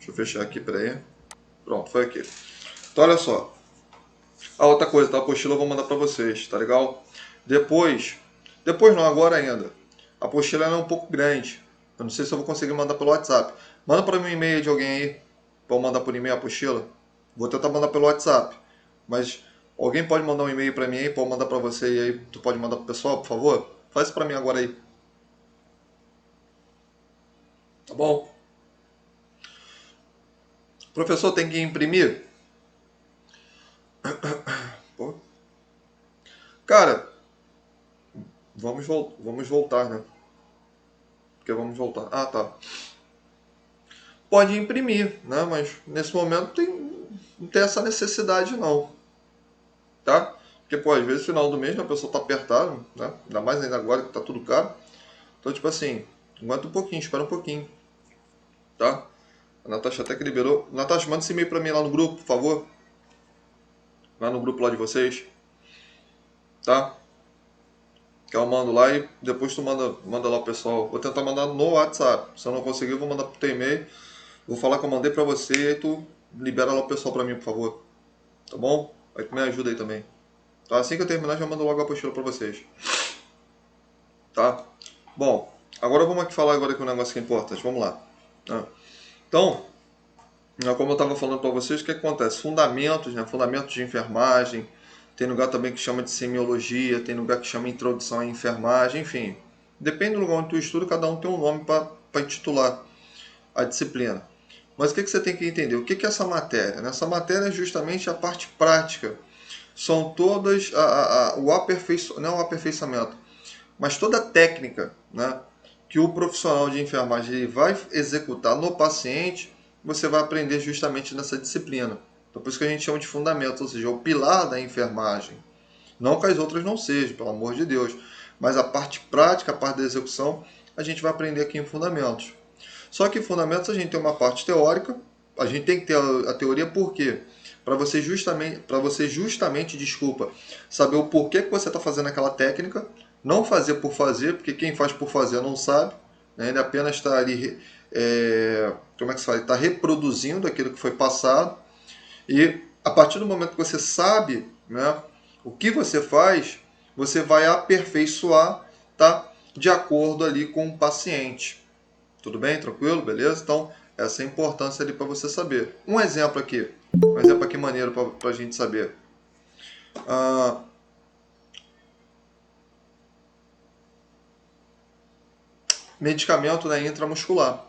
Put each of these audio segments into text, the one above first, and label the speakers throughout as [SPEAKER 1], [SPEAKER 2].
[SPEAKER 1] Deixa eu fechar aqui, peraí. Pronto, foi aqui. Então, olha só. A outra coisa, tá? A apostila eu vou mandar pra vocês, tá legal? Depois não, agora ainda. A apostila ela é um pouco grande. Eu não sei se eu vou conseguir mandar pelo WhatsApp. Manda para mim um e-mail de alguém aí, para eu mandar por e-mail a apostila. Vou tentar mandar pelo WhatsApp. Mas alguém pode mandar um e-mail para mim aí, para eu mandar para você e aí tu pode mandar pro pessoal, por favor? Faz isso para mim agora aí. Tá bom? Professor, tem que imprimir? Pô. Cara, vamos voltar, né? Porque vamos voltar. Ah, tá. Pode imprimir, né? Mas nesse momento não tem essa necessidade não, tá? Porque, pô, às vezes no final do mês, né, a pessoa tá apertada, né? Ainda mais ainda agora que tá tudo caro. Então, tipo assim, aguenta um pouquinho, espera um pouquinho, tá? A Natasha até que liberou. Natasha, manda esse e-mail pra mim lá no grupo, por favor. Lá no grupo lá de vocês, tá? Que eu mando lá e depois tu manda lá o pessoal. Vou tentar mandar no WhatsApp. Se eu não conseguir, eu vou mandar pro teu e-mail. Vou falar que eu mandei pra você e tu libera lá o pessoal pra mim, por favor. Tá bom? Aí tu me ajuda aí também. Tá? Assim que eu terminar, já mando logo a apostila pra vocês. Tá? Bom, agora vamos aqui falar agora aqui um negócio que é importante. Vamos lá. Tá? Então, como eu estava falando para vocês, o que acontece? Fundamentos, né? Fundamentos de enfermagem. Tem lugar também que chama de semiologia, tem lugar que chama introdução à enfermagem, enfim. Depende do lugar onde tu estuda, cada um tem um nome para intitular a disciplina. Mas o que você tem que entender? O que é essa matéria? Essa matéria é justamente a parte prática. São todas o aperfeiçoamento, não o aperfeiçoamento, mas toda a técnica, né, que o profissional de enfermagem vai executar no paciente, você vai aprender justamente nessa disciplina. Então, por isso que a gente chama de fundamentos, ou seja, o pilar da enfermagem. Não que as outras não sejam, pelo amor de Deus, mas a parte prática, a parte da execução, a gente vai aprender aqui em fundamentos. Só que em fundamentos a gente tem uma parte teórica, a gente tem que ter a teoria por quê? Para você justamente, desculpa, saber o porquê que você está fazendo aquela técnica, não fazer por fazer, porque quem faz por fazer não sabe, né? Ele apenas está ali, como é que se fala? Está reproduzindo aquilo que foi passado, e a partir do momento que você sabe, né, o que você faz, você vai aperfeiçoar, tá? De acordo ali com o paciente. Tudo bem? Tranquilo? Beleza? Então, essa é a importância ali para você saber. Um exemplo aqui. Um exemplo aqui maneiro para a gente saber. Ah, medicamento, né, intramuscular.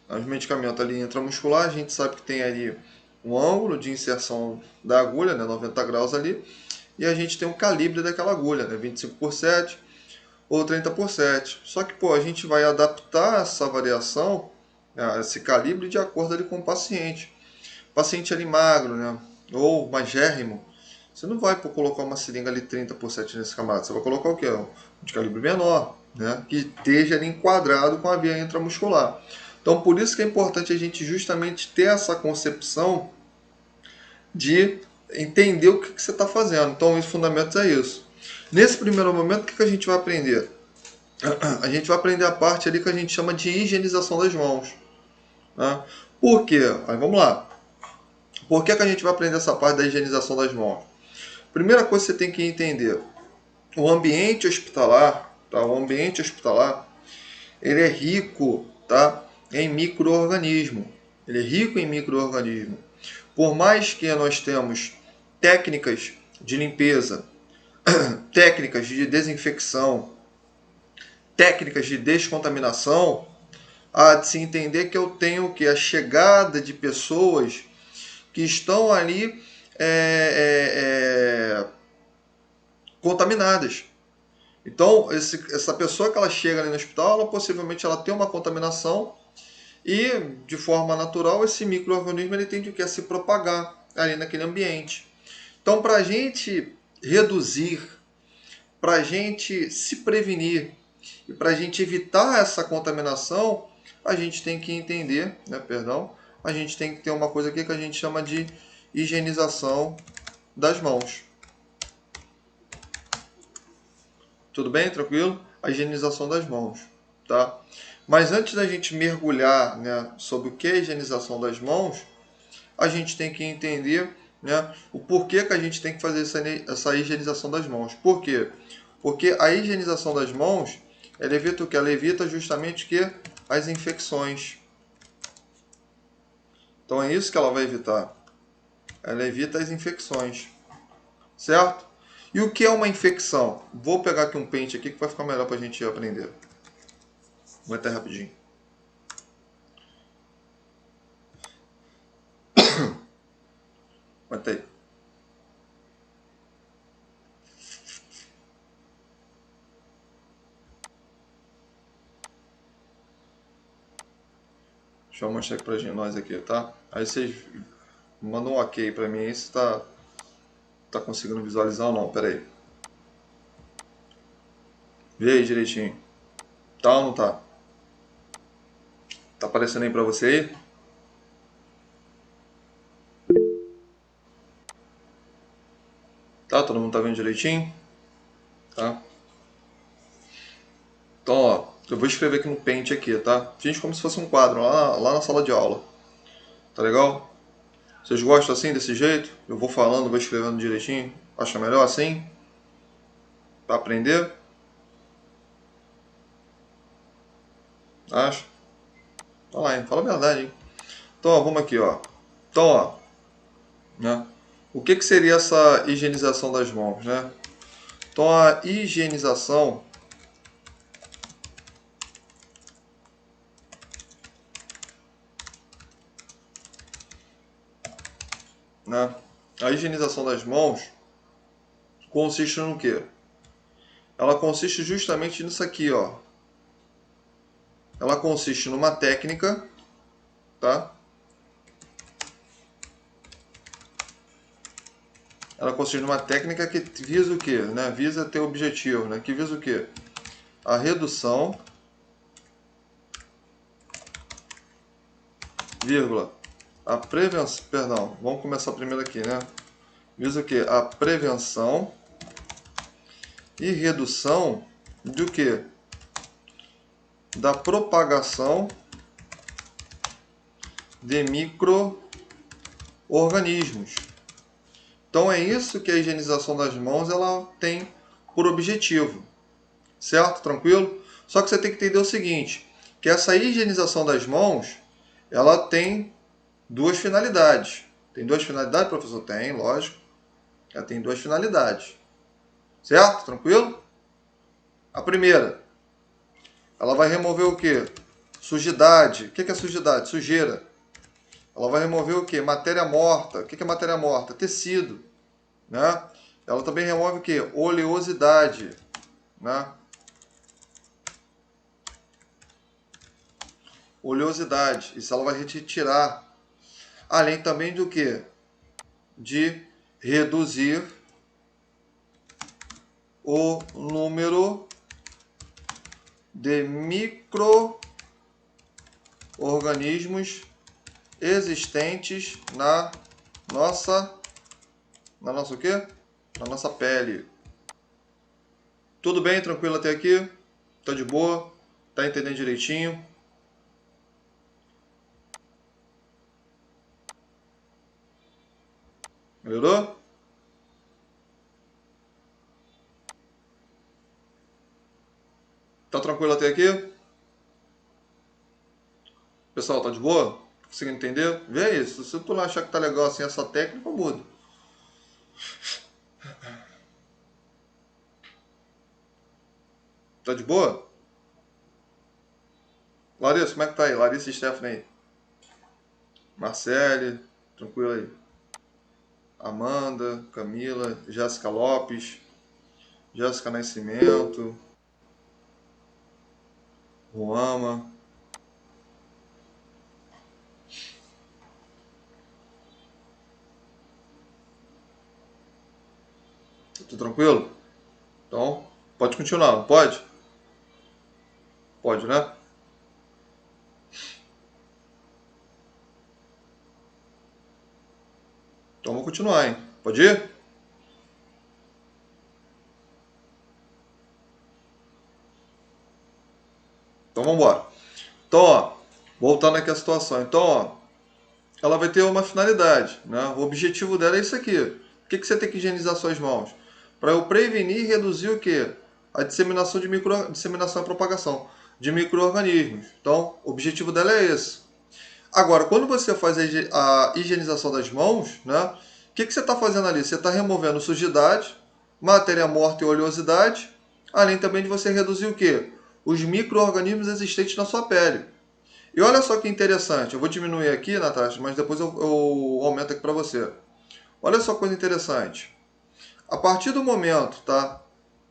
[SPEAKER 1] Os medicamentos ali intramuscular, a gente sabe que tem ali um ângulo de inserção da agulha, né, 90 graus ali, e a gente tem um calibre daquela agulha, né, 25/7 ou 30/7. Só que, pô, a gente vai adaptar essa variação, né, esse calibre de acordo ali com o paciente. Paciente ali magro, né? Ou magérrimo, você não vai colocar uma seringa ali 30/7 nesse camarada. Você vai colocar o quê? Um de calibre menor, né? Que esteja ali enquadrado com a via intramuscular. Então, por isso que é importante a gente justamente ter essa concepção de entender o que você está fazendo. Então, os fundamentos é isso. Nesse primeiro momento, o que a gente vai aprender? A gente vai aprender a parte ali que a gente chama de higienização das mãos. Né? Por quê? Aí vamos lá. Por que a gente vai aprender essa parte da higienização das mãos? Primeira coisa que você tem que entender, o ambiente hospitalar, tá? O ambiente hospitalar, ele é rico, tá? Em micro-organismo. Ele é rico em micro-organismo. Por mais que nós temos técnicas de limpeza, técnicas de desinfecção, técnicas de descontaminação, há de se entender que eu tenho que a chegada de pessoas que estão ali contaminadas. Então, essa pessoa que ela chega ali no hospital, ela possivelmente ela tem uma contaminação e, de forma natural, esse micro-organismo ele tende a se propagar ali naquele ambiente. Então, para a gente reduzir, para a gente se prevenir e para a gente evitar essa contaminação, a gente tem que entender, né, perdão, a gente tem que ter uma coisa aqui que a gente chama de higienização das mãos. Tudo bem? Tranquilo? A higienização das mãos, tá? Mas antes da gente mergulhar, né, sobre o que é a higienização das mãos, a gente tem que entender, né, o porquê que a gente tem que fazer essa higienização das mãos. Por quê? Porque a higienização das mãos, ela evita o que? Ela evita justamente que as infecções. Então é isso que ela vai evitar. Ela evita as infecções, certo? E o que é uma infecção? Vou pegar aqui um pente aqui que vai ficar melhor para a gente aprender. Vou até rapidinho. Aguenta aí. Deixa eu mostrar aqui pra gente, nós aqui, tá? Aí vocês mandam um ok pra mim aí se tá conseguindo visualizar ou não. Pera aí. Vê aí direitinho. Tá ou não tá? Tá aparecendo aí pra você aí? Tá? Todo mundo tá vendo direitinho? Tá? Então, ó, eu vou escrever aqui no Paint aqui, tá? Finge como se fosse um quadro lá na sala de aula. Tá legal? Vocês gostam assim, desse jeito? Eu vou falando, vou escrevendo direitinho. Acha melhor assim? Pra aprender? Acha? Olha lá, hein? Fala a verdade, hein? Então, ó, vamos aqui, ó. Então, ó, né? O que seria essa higienização das mãos, né? Então, a higienização, né? A higienização das mãos consiste no quê? Ela consiste justamente nisso aqui, ó. Ela consiste numa técnica, tá? Ela consiste numa técnica que visa o quê? Né? Visa ter objetivo, né? Que visa o quê? A redução, vírgula, a prevenção, perdão, vamos começar primeiro aqui, né? Visa o quê? A prevenção e redução do quê? Da propagação de micro-organismos. Então é isso que a higienização das mãos ela tem por objetivo, certo? Tranquilo? Só que você tem que entender o seguinte, que essa higienização das mãos, ela tem duas finalidades. Tem duas finalidades, professor? Tem, lógico. Ela tem duas finalidades. Certo? Tranquilo? A primeira, ela vai remover o quê? Sujidade. O que é sujidade? Sujeira. Ela vai remover o quê? Matéria morta. O que é matéria morta? Tecido. Né? Ela também remove o quê? Oleosidade. Né? Oleosidade. Isso ela vai retirar. Além também do quê? De reduzir o número de micro-organismos existentes na nossa o quê? Na nossa pele. Tudo bem? Tranquilo até aqui? Tá de boa? Tá entendendo direitinho? Melhorou? Tá tranquilo até aqui? Pessoal, tá de boa? Conseguindo entender? Vê isso. Se tu não achar que tá legal assim essa técnica, muda. Tá de boa? Larissa, como é que tá aí? Larissa e Stephanie aí. Marcele, tranquilo aí. Amanda, Camila, Jéssica Lopes, Jéssica Nascimento, Ruama. Tudo tranquilo? Então, pode continuar, não pode? Pode, né? Então vamos continuar, hein? Pode ir? Então vamos embora. Então, ó, voltando aqui à situação. Então, ó, ela vai ter uma finalidade, né? O objetivo dela é isso aqui. Por que você tem que higienizar suas mãos? Para eu prevenir e reduzir o quê? A disseminação disseminação e propagação de micro-organismos. Então, o objetivo dela é esse. Agora, quando você faz a higienização das mãos, né? O que você está fazendo ali? Você está removendo sujidade, matéria morta e oleosidade, além também de você reduzir o quê? Os micro-organismos existentes na sua pele. E olha só que interessante, eu vou diminuir aqui, Natasha, mas depois eu aumento aqui para você. Olha só que coisa interessante. A partir do momento, tá,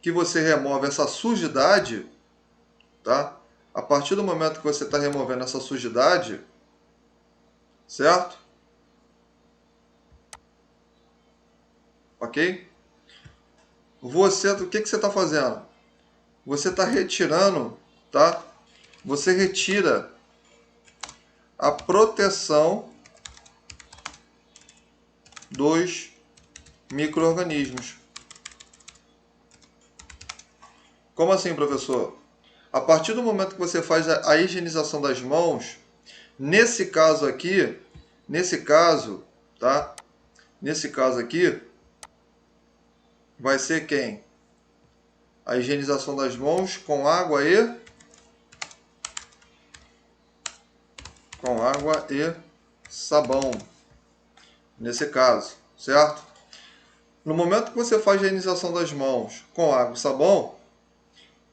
[SPEAKER 1] que você remove essa sujidade, tá? A partir do momento que você está removendo essa sujidade, certo? Ok? Você, o que você está fazendo? Você está retirando, tá? Você retira a proteção dos micro-organismos. Como assim, professor? A partir do momento que você faz a higienização das mãos, nesse caso aqui, tá? Nesse caso aqui, vai ser quem? A higienização das mãos com água e sabão. Nesse caso, certo? No momento que você faz a higienização das mãos com água e sabão,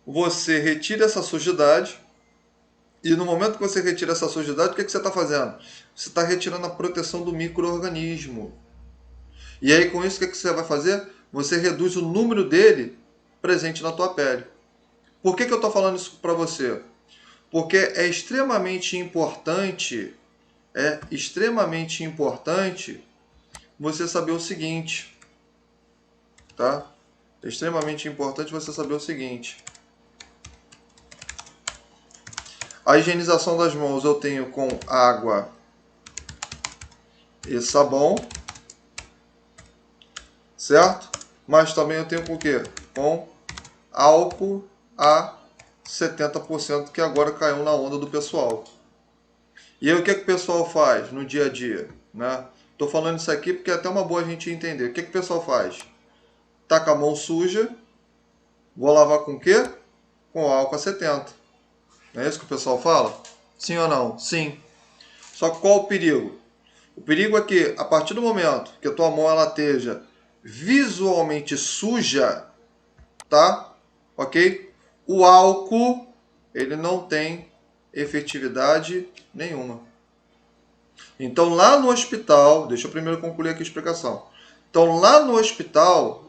[SPEAKER 1] você retira essa sujidade. E no momento que você retira essa sujidade, o que você está fazendo? Você está retirando a proteção do micro-organismo. E aí, com isso, o que você vai fazer? Você reduz o número dele presente na tua pele. Por que eu estou falando isso para você? Porque é extremamente importante você saber o seguinte, tá? É extremamente importante você saber o seguinte. A higienização das mãos eu tenho com água e sabão, certo? Mas também eu tenho com o quê? Com álcool a 70%, que agora caiu na onda do pessoal. E aí o que o pessoal faz no dia a dia? Né? Tô falando isso aqui porque é até uma boa a gente entender. O que o pessoal faz? Tá com a mão suja, vou lavar com o quê? Com álcool a 70. Não é isso que o pessoal fala? Sim ou não? Sim. Só que qual o perigo? O perigo é que a partir do momento que a tua mão ela esteja visualmente suja, tá? Ok? O álcool, ele não tem efetividade nenhuma. Então lá no hospital, deixa eu primeiro concluir aqui a explicação. Então lá no hospital,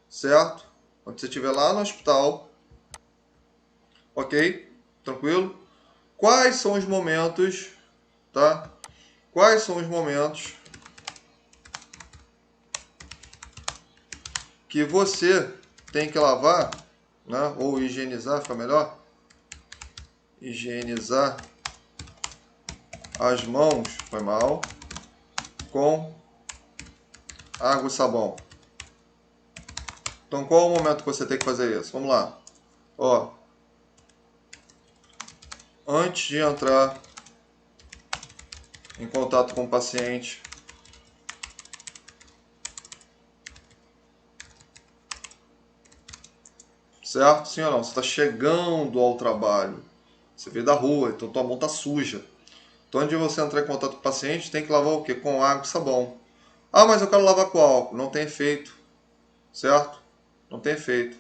[SPEAKER 1] certo? Quando você estiver lá no hospital, ok? Tranquilo? Quais são os momentos, tá? Quais são os momentos que você tem que lavar, né? Ou higienizar, fica melhor? Higienizar as mãos, foi mal, com água e sabão. Então qual é o momento que você tem que fazer isso? Vamos lá. Ó, antes de entrar em contato com o paciente, certo? Sim ou não? Você está chegando ao trabalho, você veio da rua, então tua mão está suja. Então antes de você entrar em contato com o paciente, tem que lavar o quê? Com água e sabão. Ah, mas eu quero lavar com álcool. Não tem efeito, certo? Não tem efeito.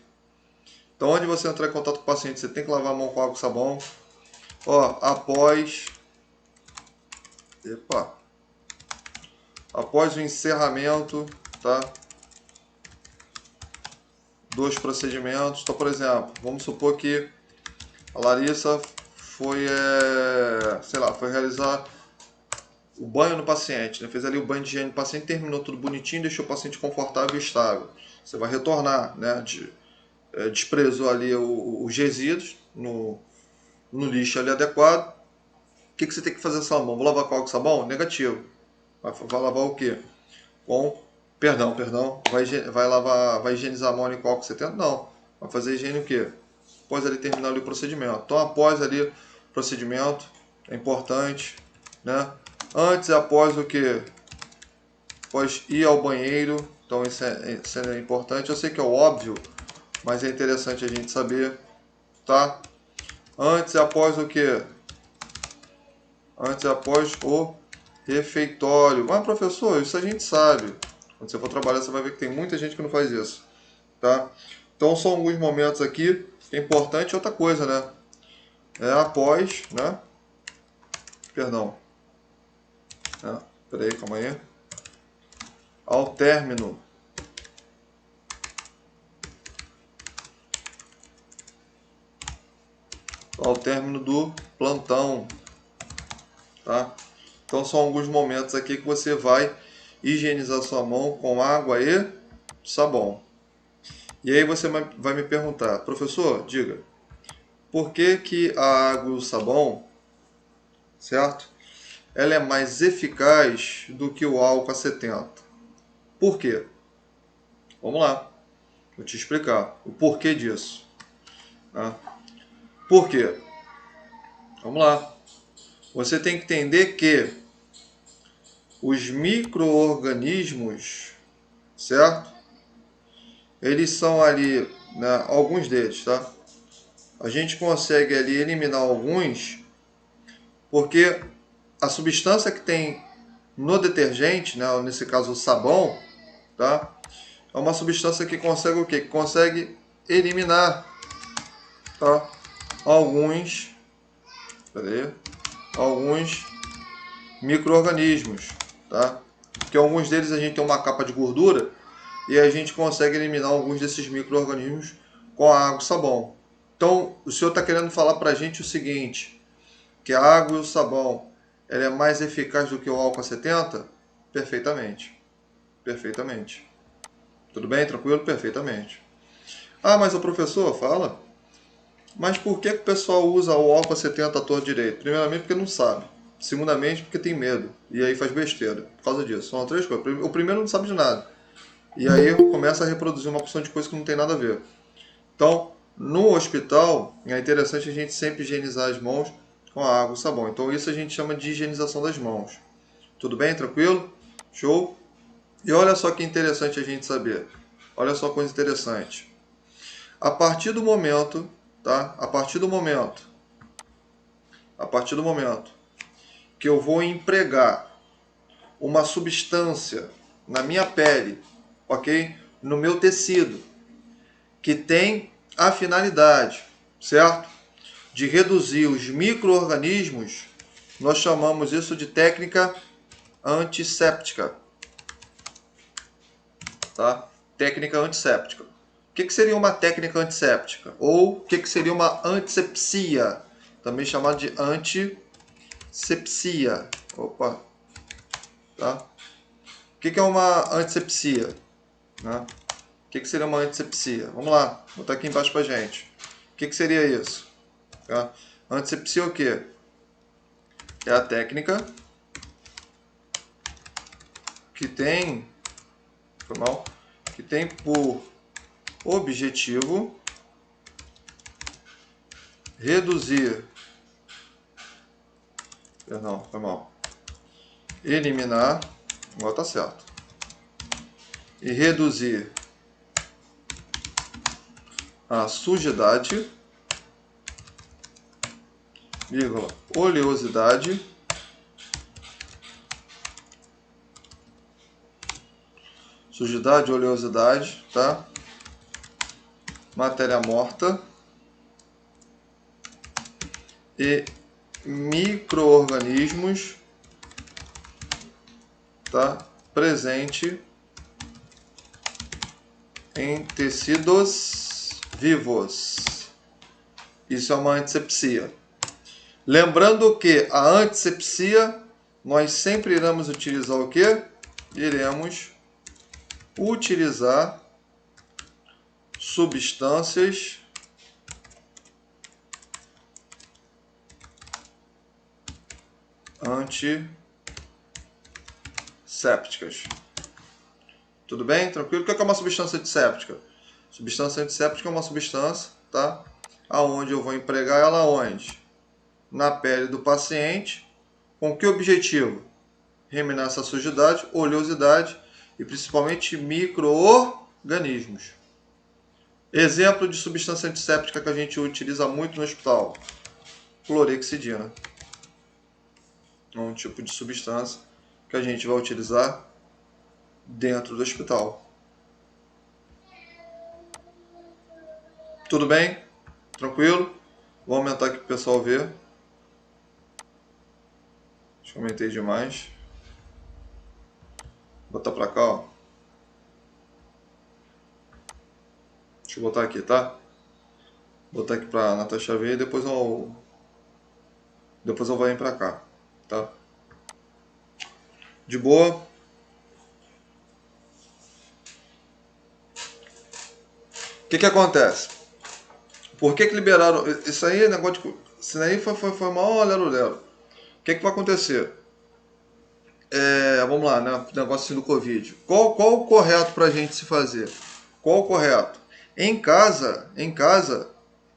[SPEAKER 1] Então onde você entrar em contato com o paciente, você tem que lavar a mão com água e sabão. Ó, epa, após o encerramento, tá? Dos procedimentos. Então, por exemplo, vamos supor que a Larissa foi, sei lá, foi realizar o banho no paciente, né? Fez ali o banho de higiene do paciente, terminou tudo bonitinho, deixou o paciente confortável e estável. Você vai retornar, né? Desprezou ali os resíduos no lixo ali adequado. O que você tem que fazer essa mão? Vou lavar com água e sabão? Negativo. Vai lavar o quê? Com, perdão, vai higienizar a mão com álcool 70? Não. Vai fazer higiene o quê? após ali terminar ali o procedimento. Então, após ali o procedimento, é importante, né? Antes e após o que? Após ir ao banheiro, então isso é importante. Eu sei que é óbvio, mas é interessante a gente saber, tá? Antes e após o que? Antes e após o refeitório. Mas, professor, isso a gente sabe. Quando você for trabalhar, você vai ver que tem muita gente que não faz isso, tá? Então, são alguns momentos aqui. É importante outra coisa, né? É após, né? Perdão. Peraí, calma aí. Ao término. Ao término do plantão, tá? Então, são alguns momentos aqui que você vai higienizar sua mão com água e sabão. E aí você vai me perguntar, professor, diga, por que que a água e o sabão, certo? Ela é mais eficaz do que o álcool a 70. Por quê? Vamos lá, vou te explicar o porquê disso. Tá? Por quê? Vamos lá. Você tem que entender que os micro-organismos, certo? Eles são ali, né, alguns deles, tá? A gente consegue ali eliminar alguns porque a substância que tem no detergente, né, nesse caso o sabão, tá? É uma substância que consegue o quê? Que consegue eliminar, tá? Alguns, peraí, alguns micro-organismos, tá? Porque alguns deles a gente tem uma capa de gordura e a gente consegue eliminar alguns desses micro-organismos com a água e sabão. Então, o senhor está querendo falar para a gente o seguinte, que a água e o sabão ela é mais eficaz do que o álcool a 70? Perfeitamente. Perfeitamente. Tudo bem? Tranquilo? Perfeitamente. Ah, mas o professor fala, mas por que o pessoal usa o álcool a 70 à torre direito? Primeiramente porque não sabe. Segundamente porque tem medo. E aí faz besteira. Por causa disso. São três coisas. O primeiro não sabe de nada. E aí começa a reproduzir uma porção de coisas que não tem nada a ver. Então, no hospital, é interessante a gente sempre higienizar as mãos com a água e sabão. Então, isso a gente chama de higienização das mãos. Tudo bem? Tranquilo? Show? E olha só que interessante a gente saber. Olha só coisa interessante. A partir do momento, tá? A partir do momento que eu vou empregar uma substância na minha pele, ok? No meu tecido, que tem a finalidade, certo? De reduzir os micro-organismos, nós chamamos isso de técnica antisséptica, tá? Técnica antisséptica. O que seria uma técnica antisséptica? Ou o que seria uma antisepsia? Também chamado de antisepsia. Opa, tá? O que é uma antisepsia? Né? O que seria uma antisepsia? Vamos lá, vou botar aqui embaixo pra gente. O que seria isso? Tá? Antisepsia é o quê? É a técnica que tem, foi mal, que tem por objetivo reduzir, perdão, foi mal, eliminar, agora tá certo, e reduzir a sujidade, vírgula, oleosidade, sujidade, oleosidade, tá? Matéria morta e micro-organismos, tá? Presente em tecidos vivos. Isso é uma antisepsia. Lembrando que a antisepsia, nós sempre iremos utilizar o quê? Iremos utilizar substâncias antissépticas. Tudo bem? Tranquilo? O que é uma substância antisséptica? Substância antisséptica é uma substância, tá? aonde eu vou empregar ela onde? Na pele do paciente. Com que objetivo? Eliminar essa sujidade, oleosidade e principalmente micro-organismos. Exemplo de substância antisséptica que a gente utiliza muito no hospital: clorexidina. É um tipo de substância que a gente vai utilizar dentro do hospital. Tudo bem? Tranquilo? Vou aumentar aqui para o pessoal ver. Acho que aumentei demais. Vou botar para cá, ó. Deixa eu botar aqui, tá? Vou botar aqui para Natasha ver e depois eu vou vir para cá, tá? De boa? O que acontece? Por que liberaram? Isso aí, negócio de. Isso aí foi mal lero-lero. O que vai acontecer? Vamos lá, né? Negócio assim do Covid. Qual o correto pra gente se fazer? Qual o correto? Em casa,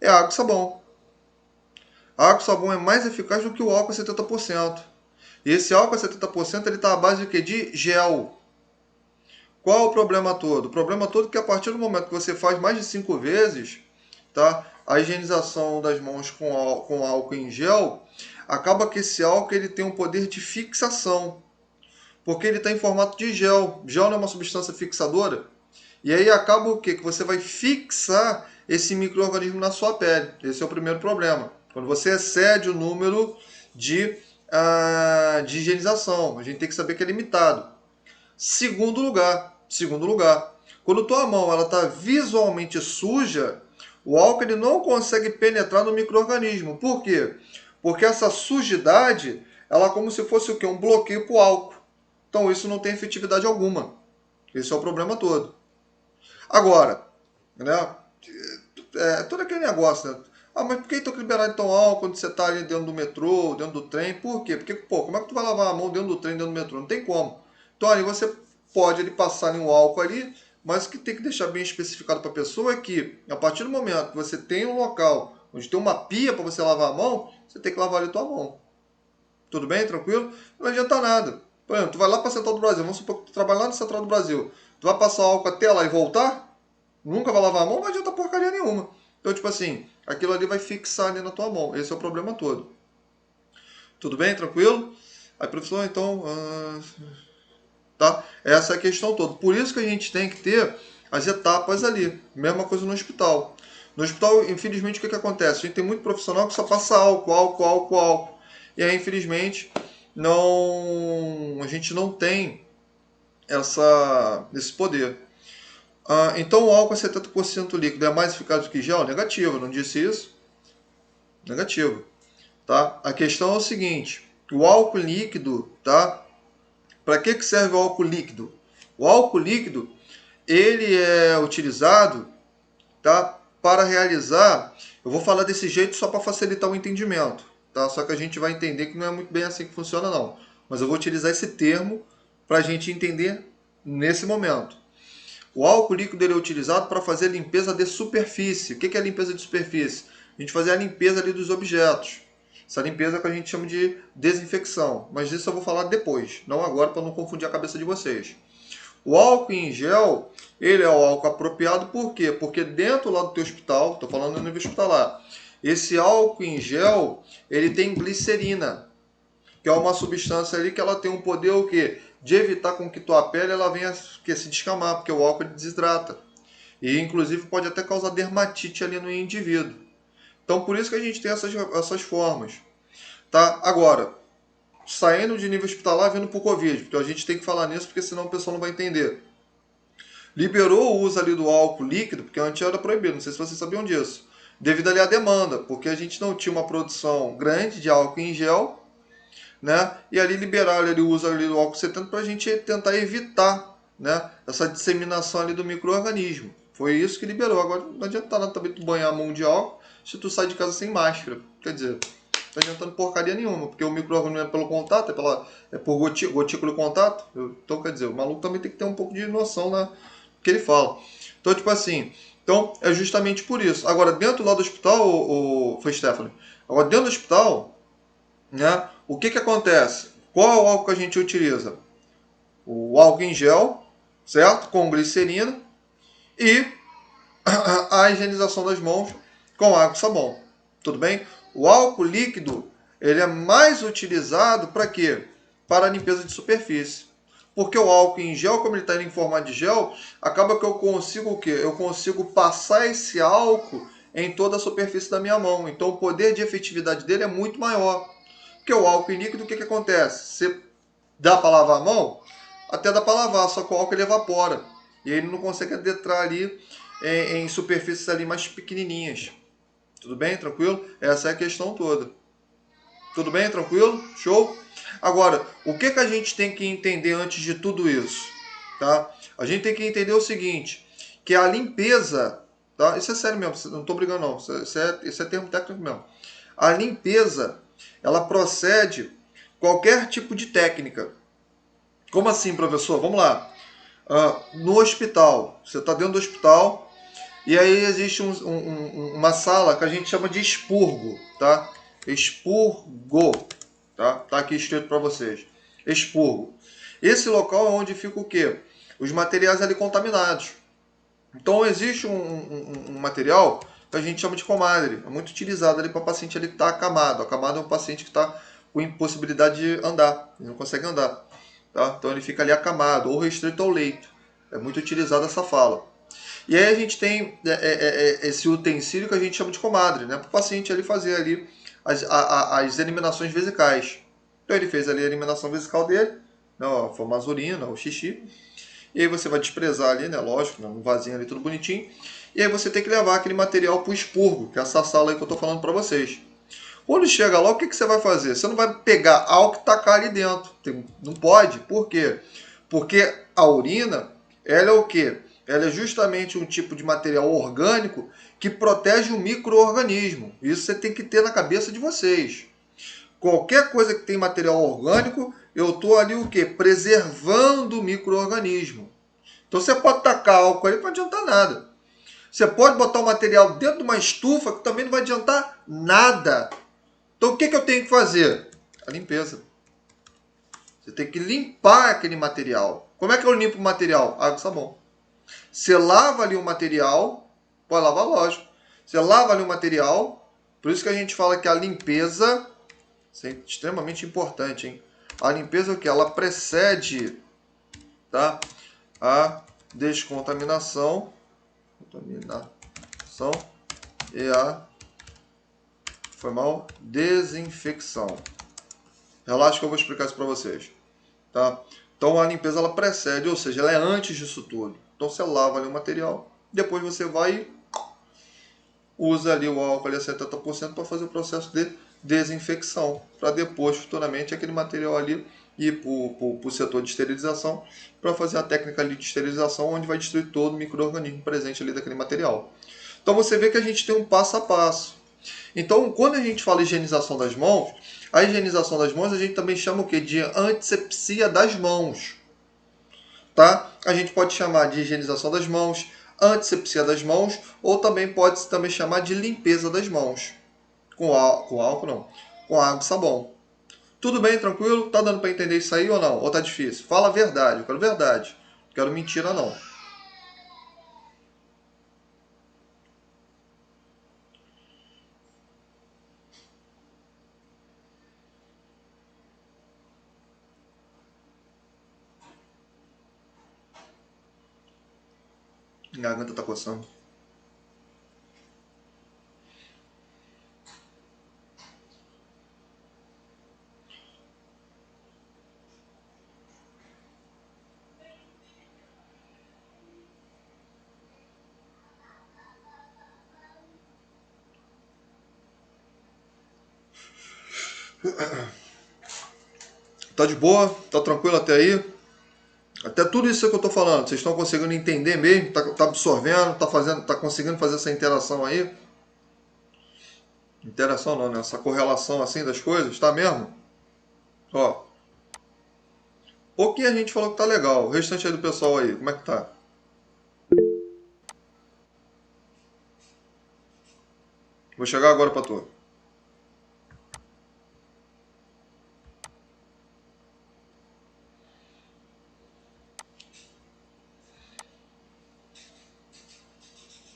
[SPEAKER 1] é água e sabão. A água e sabão é mais eficaz do que o álcool a 70%. E esse álcool a 70% ele está à base de quê? De gel. Qual o problema todo? O problema todo é que a partir do momento que você faz mais de 5 vezes, tá? A higienização das mãos com álcool em gel, acaba que esse álcool ele tem um poder de fixação, porque ele está em formato de gel. Gel não é uma substância fixadora, e aí acaba o quê? Que você vai fixar esse micro-organismo na sua pele. Esse é o primeiro problema. Quando você excede o número de higienização, a gente tem que saber que é limitado. Segundo lugar, quando tua mão ela está visualmente suja, o álcool ele não consegue penetrar no micro-organismo. Por quê? Porque essa sujidade, ela é como se fosse o quê? Um bloqueio para o álcool. Então isso não tem efetividade alguma. Esse é o problema todo. Agora, né? Todo aquele negócio, né? Ah, mas por que tem que liberar então álcool quando você está ali dentro do metrô, dentro do trem? Por quê? Porque, pô, como é que tu vai lavar a mão dentro do trem, dentro do metrô? Não tem como. Então ali você pode ali, passar um álcool ali, mas o que tem que deixar bem especificado para a pessoa é que, a partir do momento que você tem um local onde tem uma pia para você lavar a mão, você tem que lavar ali a tua mão. Tudo bem? Tranquilo? Não adianta nada. Por exemplo, tu vai lá para a Central do Brasil, vamos supor que tu trabalha lá na Central do Brasil. Tu vai passar álcool até lá e voltar? Nunca vai lavar a mão, não adianta porcaria nenhuma. Então, tipo assim, aquilo ali vai fixar ali na tua mão. Esse é o problema todo. Tudo bem? Tranquilo? Aí, professor, então, tá? Essa é a questão toda. Por isso que a gente tem que ter as etapas ali. Mesma coisa no hospital. No hospital, infelizmente, o que acontece? A gente tem muito profissional que só passa álcool. E aí, infelizmente, a gente não tem esse poder. Então o álcool a 70% líquido é mais eficaz do que gel? Negativo, não disse isso? Negativo. Tá? A questão é o seguinte, o álcool líquido, tá? Para que serve o álcool líquido? O álcool líquido, ele é utilizado, tá? Para realizar, eu vou falar desse jeito só para facilitar o entendimento, tá? Só que a gente vai entender que não é muito bem assim que funciona não. Mas eu vou utilizar esse termo para a gente entender nesse momento. O álcool líquido ele é utilizado para fazer limpeza de superfície. O que é limpeza de superfície? A gente fazer a limpeza ali dos objetos. Essa limpeza que a gente chama de desinfecção. Mas disso eu vou falar depois, não agora, para não confundir a cabeça de vocês. O álcool em gel, ele é o álcool apropriado por quê? Porque dentro lá do teu hospital, estou falando no nível hospitalar, esse álcool em gel, ele tem glicerina, que é uma substância ali que ela tem um poder o quê? De evitar com que tua pele ela venha se descamar, porque o álcool desidrata. E inclusive pode até causar dermatite ali no indivíduo. Então por isso que a gente tem essas formas. Tá? Agora, saindo de nível hospitalar, vindo para o Covid, porque a gente tem que falar nisso, porque senão o pessoal não vai entender. Liberou o uso ali do álcool líquido, porque antes era proibido, não sei se vocês sabiam disso. Devido ali à demanda, porque a gente não tinha uma produção grande de álcool em gel, né? E ali liberar ali o uso ali do álcool 70 para a gente tentar evitar, né, essa disseminação ali do micro-organismo. Foi isso que liberou. Agora não adianta nada também tu banhar a mão de álcool se tu sai de casa sem máscara. Quer dizer, não tá adiantando porcaria nenhuma, porque o micro-organismo é pelo contato, é por gotícula de contato. Então, quer dizer, o maluco também tem que ter um pouco de noção, né, que ele fala. Então, tipo assim, Então, é justamente por isso. Agora, dentro lá do hospital, foi Stephanie, agora dentro do hospital, né, o que acontece? Qual é o álcool que a gente utiliza? O álcool em gel, certo? Com glicerina e a higienização das mãos com água e sabão. Tudo bem? O álcool líquido, ele é mais utilizado para quê? Para a limpeza de superfície. Porque o álcool em gel, como ele está em forma de gel, acaba que eu consigo o quê? Eu consigo passar esse álcool em toda a superfície da minha mão. Então o poder de efetividade dele é muito maior. Porque o álcool em líquido, o que acontece? Você dá para lavar a mão? Até dá para lavar, só que o álcool ele evapora. E ele não consegue adentrar ali em superfícies ali mais pequenininhas. Tudo bem? Tranquilo? Essa é a questão toda. Tudo bem? Tranquilo? Show? Agora, o que a gente tem que entender antes de tudo isso? Tá? A gente tem que entender o seguinte, que a limpeza, tá? Isso é sério mesmo, não estou brigando não, isso é termo técnico mesmo. A limpeza, ela procede qualquer tipo de técnica. Como assim, professor? Vamos lá. No hospital, você está dentro do hospital e aí existe uma sala que a gente chama de expurgo, tá? Expurgo, tá? Tá aqui escrito para vocês. Expurgo. Esse local é onde fica o quê? Os materiais ali contaminados. Então existe um material que a gente chama de comadre, é muito utilizado ali para paciente ali que está acamado. Acamado é um paciente que está com impossibilidade de andar, ele não consegue andar. Tá? Então ele fica ali acamado ou restrito ao leito. É muito utilizada essa fala. E aí a gente tem esse utensílio que a gente chama de comadre, né? Para o paciente ali fazer ali as eliminações vesicais. Então ele fez ali a eliminação vesical dele, né? A famosa urina, o xixi. E aí você vai desprezar ali, né? Lógico, no vasinho ali tudo bonitinho. E aí você tem que levar aquele material para o expurgo, que é essa sala aí que eu estou falando para vocês. Quando chega lá, o que você vai fazer? Você não vai pegar álcool e tacar ali dentro. Não pode. Por quê? Porque a urina, ela é o quê? Ela é justamente um tipo de material orgânico que protege o micro-organismo. Isso você tem que ter na cabeça de vocês. Qualquer coisa que tem material orgânico, eu estou ali o quê? Preservando o micro-organismo. Então você pode tacar álcool aí, não vai adiantar nada. Você pode botar o material dentro de uma estufa que também não vai adiantar nada. Então o que eu tenho que fazer? A limpeza. Você tem que limpar aquele material. Como é que eu limpo o material? Água e sabão. Você lava ali o material, pode lavar, lógico. Você lava ali o material, por isso que a gente fala que a limpeza, isso é extremamente importante, hein? A limpeza é o que? Ela precede, tá? A descontaminação, contaminação e a desinfecção. Relaxa que eu vou explicar isso para vocês. Tá? Então a limpeza ela precede, ou seja, ela é antes disso tudo. Então você lava ali o material, depois você vai e usa ali o álcool ali a 70% para fazer o processo de desinfecção, para depois, futuramente, aquele material ali ir para o setor de esterilização, para fazer a técnica ali de esterilização, onde vai destruir todo o micro-organismo presente ali daquele material. Então você vê que a gente tem um passo a passo. Então, quando a gente fala higienização das mãos, a higienização das mãos a gente também chama o quê? De antisepsia das mãos. Tá? A gente pode chamar de higienização das mãos, antisepsia das mãos, ou também pode também chamar de limpeza das mãos. Com álcool não, com água e sabão. Tudo bem, tranquilo? Tá dando para entender isso aí ou não? Ou tá difícil? Fala a verdade, eu quero verdade. Não quero mentira não. A garganta tá coçando. Tá de boa? Tá tranquilo até aí? Até tudo isso que eu tô falando, vocês estão conseguindo entender mesmo? Tá absorvendo? Tá conseguindo fazer essa interação aí? Interação não, né? Essa correlação assim das coisas, tá mesmo? Ó, pouquinho a gente falou que tá legal. O restante aí do pessoal aí, como é que tá? Vou chegar agora para tu.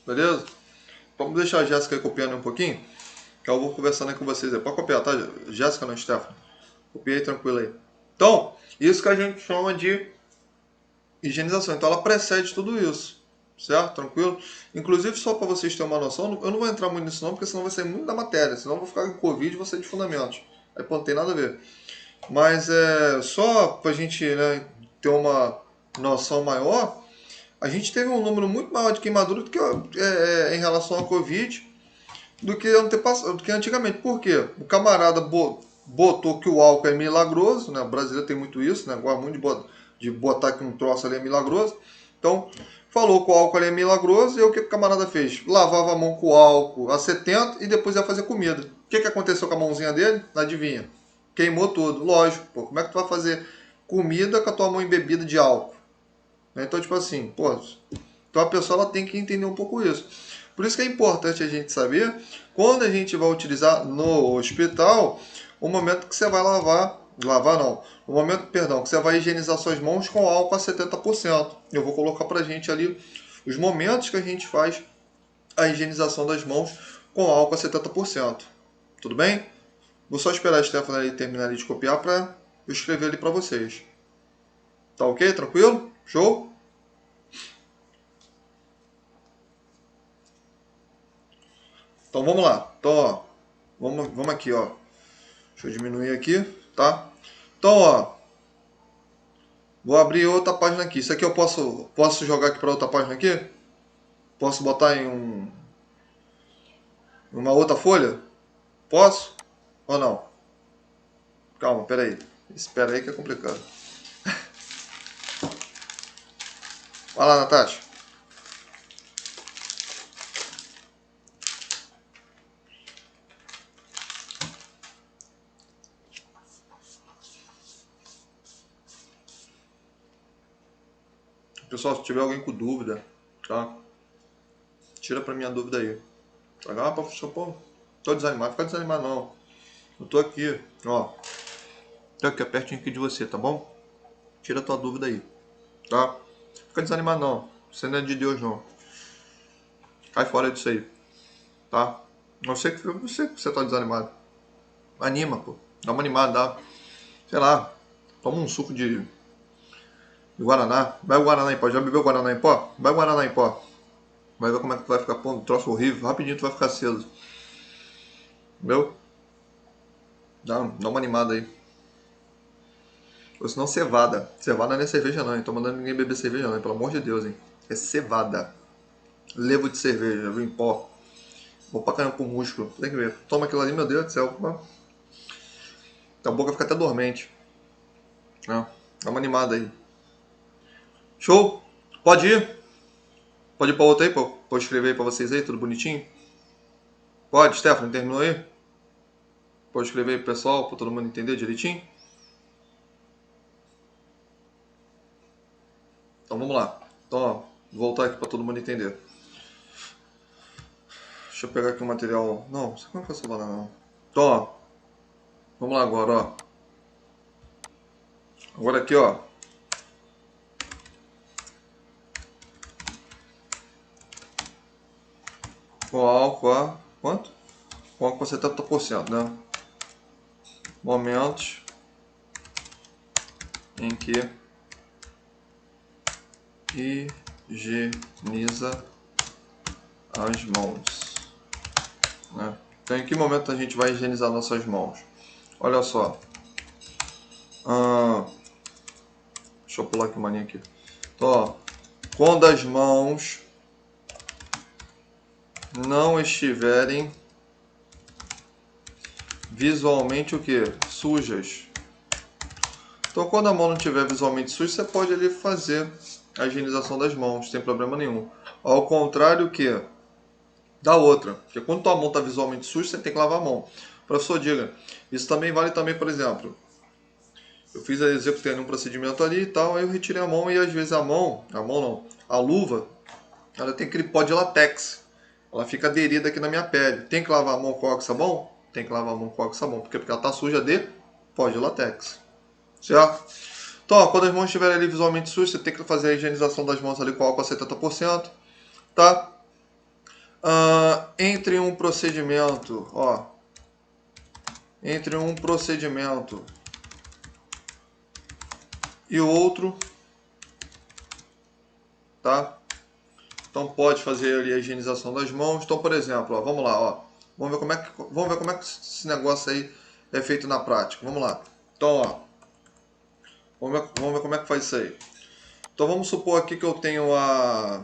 [SPEAKER 1] Beleza? Vamos deixar a Jéssica aí copiando um pouquinho, que eu vou conversando aí com vocês aí. Pode copiar, tá? Jéssica, não, Stefano. Copiei tranquilo aí. Então, isso que a gente chama de higienização. Então, ela precede tudo isso. Certo? Tranquilo? Inclusive, só para vocês terem uma noção, eu não vou entrar muito nisso não, porque senão vai ser muito da matéria. Senão eu vou ficar com Covid e vou ser de fundamentos. Aí, pô, não tem nada a ver. Mas é só para a gente, né, ter uma noção maior, a gente teve um número muito maior de queimadura do que em relação à Covid do que antigamente. Por quê? O camarada botou que o álcool é milagroso, né? O brasileiro tem muito isso, né? Gosta muito de botar que um troço ali é milagroso. Então, falou que o álcool ali é milagroso e o que o camarada fez? Lavava a mão com álcool a 70 e depois ia fazer comida. O que aconteceu com a mãozinha dele? Adivinha? Queimou tudo. Lógico, pô. Como é que tu vai fazer comida com a tua mão embebida de álcool? Então, tipo assim, pô, então a pessoa ela tem que entender um pouco isso. Por isso que é importante a gente saber quando a gente vai utilizar no hospital o momento que você vai lavar não, o momento, perdão, que você vai higienizar suas mãos com álcool a 70%. Eu vou colocar pra gente ali os momentos que a gente faz a higienização das mãos com álcool a 70%. Tudo bem? Vou só esperar a Stephanie terminar de copiar para eu escrever ali para vocês. Tá ok? Tranquilo? Show? Então vamos lá. Então, ó, vamos aqui, ó. Deixa eu diminuir aqui, tá? Então, ó, vou abrir outra página aqui. Isso aqui eu posso jogar aqui para outra página aqui? Posso botar em uma outra folha? Posso? Ou não? Calma, peraí. Espera aí que é complicado. Vai lá, Natasha. Pessoal, se tiver alguém com dúvida, tá? Tira pra mim a dúvida aí. Ah, professor, pô, tô desanimado. Fica desanimado não. Eu tô aqui, ó. Tô aqui pertinho aqui de você, tá bom? Tira a tua dúvida aí, tá? Fica desanimado não. Você não é de Deus não. Cai fora disso aí, tá? Eu sei que você tá desanimado. Anima, pô. Dá uma animada, dá. Sei lá. Toma um suco de Guaraná. Vai o Guaraná em pó. Já bebeu Guaraná em pó? Vai o Guaraná em pó. Vai ver como é que tu vai ficar, pô, um troço horrível. Rapidinho tu vai ficar aceso. Entendeu? Dá uma animada aí. Ou senão cevada. Cevada não é cerveja não, hein? Tô mandando ninguém beber cerveja não, hein? Pelo amor de Deus, hein? É cevada. Levo de cerveja, em pó. Vou pra caramba pro músculo. Tem que ver. Toma aquilo ali, meu Deus do céu. A boca fica até dormente. Dá uma animada aí. Show? Pode ir? Pode ir pra outra aí, pra eu escrever aí pra vocês aí, tudo bonitinho? Pode, Stephanie, terminou aí? Pode escrever aí pro pessoal, pra todo mundo entender direitinho? Então vamos lá. Então, ó, vou voltar aqui pra todo mundo entender. Deixa eu pegar aqui o material. Não, isso aqui não foi celular não. Então, ó. Vamos lá agora, ó. Agora aqui, ó. Com álcool a quanto? Com álcool a 70%, né? Momentos em que higieniza as mãos, né? Então, em que momento a gente vai higienizar nossas mãos? Olha só. Deixa eu pular aqui uma linha aqui. Então, ó, quando as mãos não estiverem visualmente o que? Sujas. Então, quando a mão não estiver visualmente suja, você pode ali fazer a higienização das mãos, sem problema nenhum. Ao contrário que da outra, porque quando tua mão está visualmente suja, você tem que lavar a mão. Professor, diga, isso também vale também, por exemplo, eu executei um procedimento ali e tal, aí eu retirei a mão e às vezes a mão não, a luva, ela tem aquele pó de latex. ela fica aderida aqui na minha pele. Tem que lavar a mão com água e sabão? Tem que lavar a mão com água e sabão. Por quê? Porque ela está suja de pó de látex. Certo? Então, ó, quando as mãos estiverem ali visualmente sujas, você tem que fazer a higienização das mãos ali com álcool a 70%. Tá? Entre um procedimento, ó. Entre um procedimento e outro, tá? Então pode fazer ali a higienização das mãos. Então, por exemplo, ó, vamos lá, ó. Vamos ver como é que esse negócio aí é feito na prática. Vamos lá. Então, ó, vamos ver como é que faz isso aí. Então vamos supor aqui que eu tenho a...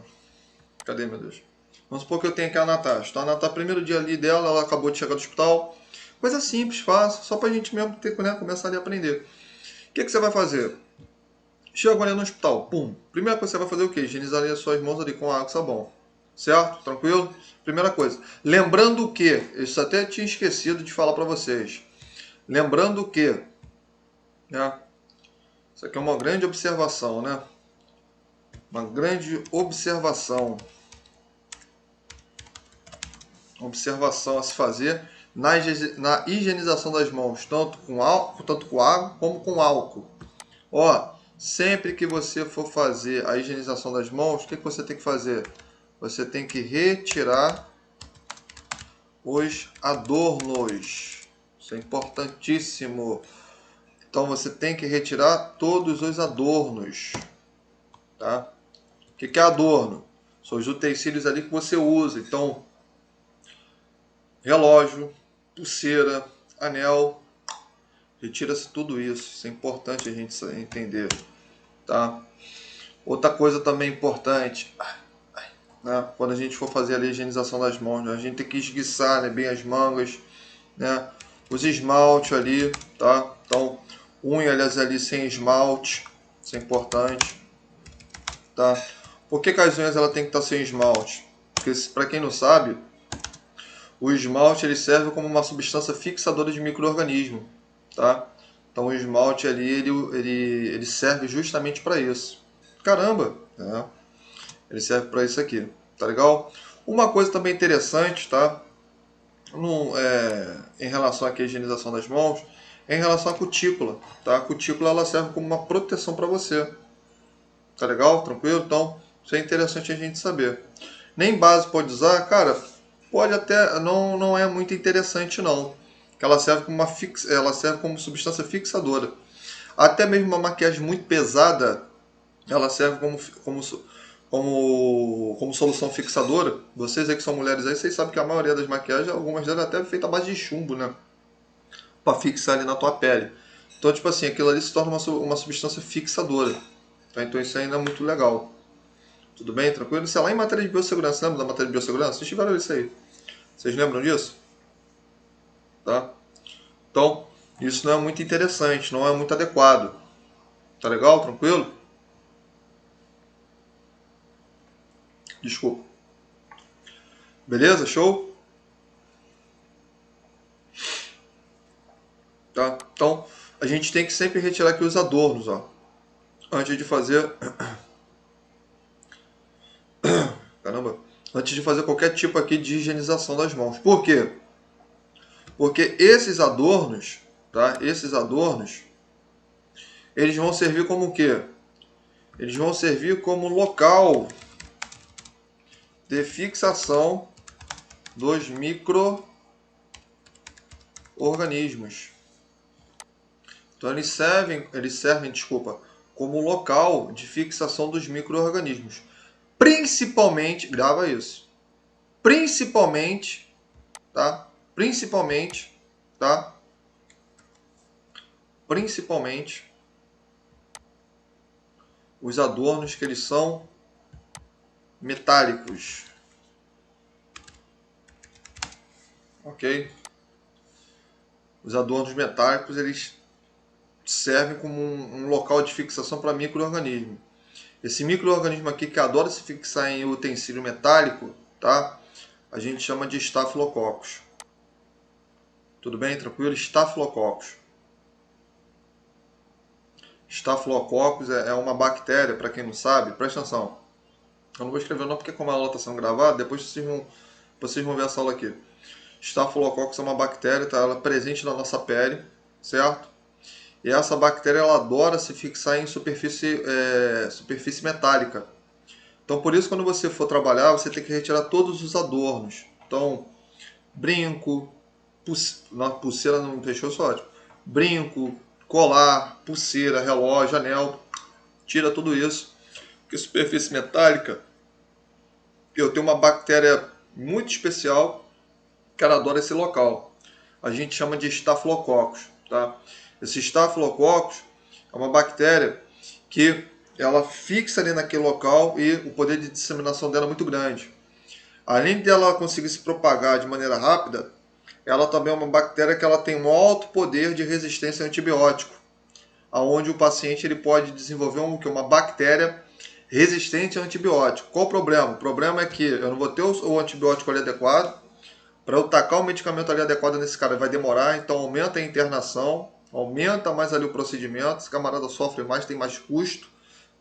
[SPEAKER 1] Cadê, meu Deus? Vamos supor que eu tenho aqui a Natasha. Então a Natasha, primeiro dia ali dela, ela acabou de chegar do hospital. Coisa simples, fácil, só pra gente mesmo ter, né, começar ali a aprender. O que você vai fazer? Chegou ali no hospital, pum. Primeira coisa que você vai fazer é o quê? Higienizar ali as suas mãos ali com água e sabão. Certo? Tranquilo? Primeira coisa. Lembrando que, isso até tinha esquecido de falar pra vocês. Lembrando que, né? Isso aqui é uma grande observação, né? Uma grande observação. Observação a se fazer na higienização das mãos, tanto com água como com álcool. Ó, sempre que você for fazer a higienização das mãos, o que você tem que fazer? Você tem que retirar os adornos. Isso é importantíssimo. Então você tem que retirar todos os adornos, tá? O que é adorno? São os utensílios ali que você usa. Então, relógio, pulseira, anel, retira-se tudo isso. Isso é importante a gente entender, tá? Outra coisa também importante, né? Quando a gente for fazer a higienização das mãos, né? A gente tem que esguiçar, né, bem as mangas, né? Os esmalte ali, tá? Então, unhas ali sem esmalte, isso é importante, tá? Por que as unhas ela tem que estar sem esmalte? Porque, para quem não sabe, o esmalte ele serve como uma substância fixadora de micro-organismo, tá? Então o esmalte ali ele serve justamente para isso. Caramba, né? Ele serve para isso aqui, tá legal? Uma coisa também interessante, tá? Em relação à higienização das mãos, é em relação à cutícula, tá? A cutícula ela serve como uma proteção para você, tá legal? Tranquilo? Então isso é interessante a gente saber. Nem base pode usar, cara. Pode até, não é muito interessante não. Que ela serve como ela serve como substância fixadora. Até mesmo uma maquiagem muito pesada, ela serve como solução fixadora. Vocês aí que são mulheres aí, vocês sabem que a maioria das maquiagens, algumas delas até é feita à base de chumbo, né? Para fixar ali na tua pele. Então, tipo assim, aquilo ali se torna uma substância fixadora. Tá? Então isso ainda é muito legal. Tudo bem? Tranquilo? Isso é lá em matéria de biossegurança. Lembra da matéria de biossegurança? Vocês tiveram isso aí. Vocês lembram disso? Tá? Então, isso não é muito interessante, não é muito adequado. Tá legal? Tranquilo? Desculpa. Beleza? Show? Tá? Então, a gente tem que sempre retirar aqui os adornos, ó. Antes de fazer... Caramba. Antes de fazer qualquer tipo aqui de higienização das mãos. Por quê? Porque esses adornos, tá? Esses adornos, eles vão servir como o quê? Eles vão servir como local de fixação dos micro-organismos. Então eles servem, desculpa, como local de fixação dos micro-organismos. Principalmente, grava isso. Principalmente, tá? Principalmente, tá? Principalmente os adornos que eles são metálicos. OK? Os adornos metálicos, eles servem como um local de fixação para micro-organismo. Esse micro-organismo aqui que adora se fixar em utensílio metálico, tá? A gente chama de Staphylococcus. Tudo bem? Tranquilo? Staphylococcus. Staphylococcus é uma bactéria, para quem não sabe, presta atenção. Eu não vou escrever não porque como a aula está sendo gravada, depois vocês vão Vocês vão ver essa aula aqui. Staphylococcus é uma bactéria, tá? Ela é presente na nossa pele, certo? E essa bactéria ela adora se fixar em superfície metálica. Então, por isso, quando você for trabalhar, você tem que retirar todos os adornos. Então, brinco, pulseira não fechou só, ótimo. Brinco, colar, pulseira, relógio, anel, tira tudo isso. Porque superfície metálica, eu tenho uma bactéria muito especial que ela adora esse local. A gente chama de Staphylococcus, tá? Esse Staphylococcus é uma bactéria que ela fixa ali naquele local e o poder de disseminação dela é muito grande. Além dela conseguir se propagar de maneira rápida, ela também é uma bactéria que ela tem um alto poder de resistência a antibiótico, aonde o paciente ele pode desenvolver uma bactéria resistente a antibiótico. Qual o problema? O problema é que eu não vou ter o antibiótico ali adequado. Para eu tacar o medicamento ali adequado nesse cara vai demorar, então aumenta a internação, aumenta mais ali o procedimento, esse camarada sofre mais, tem mais custo,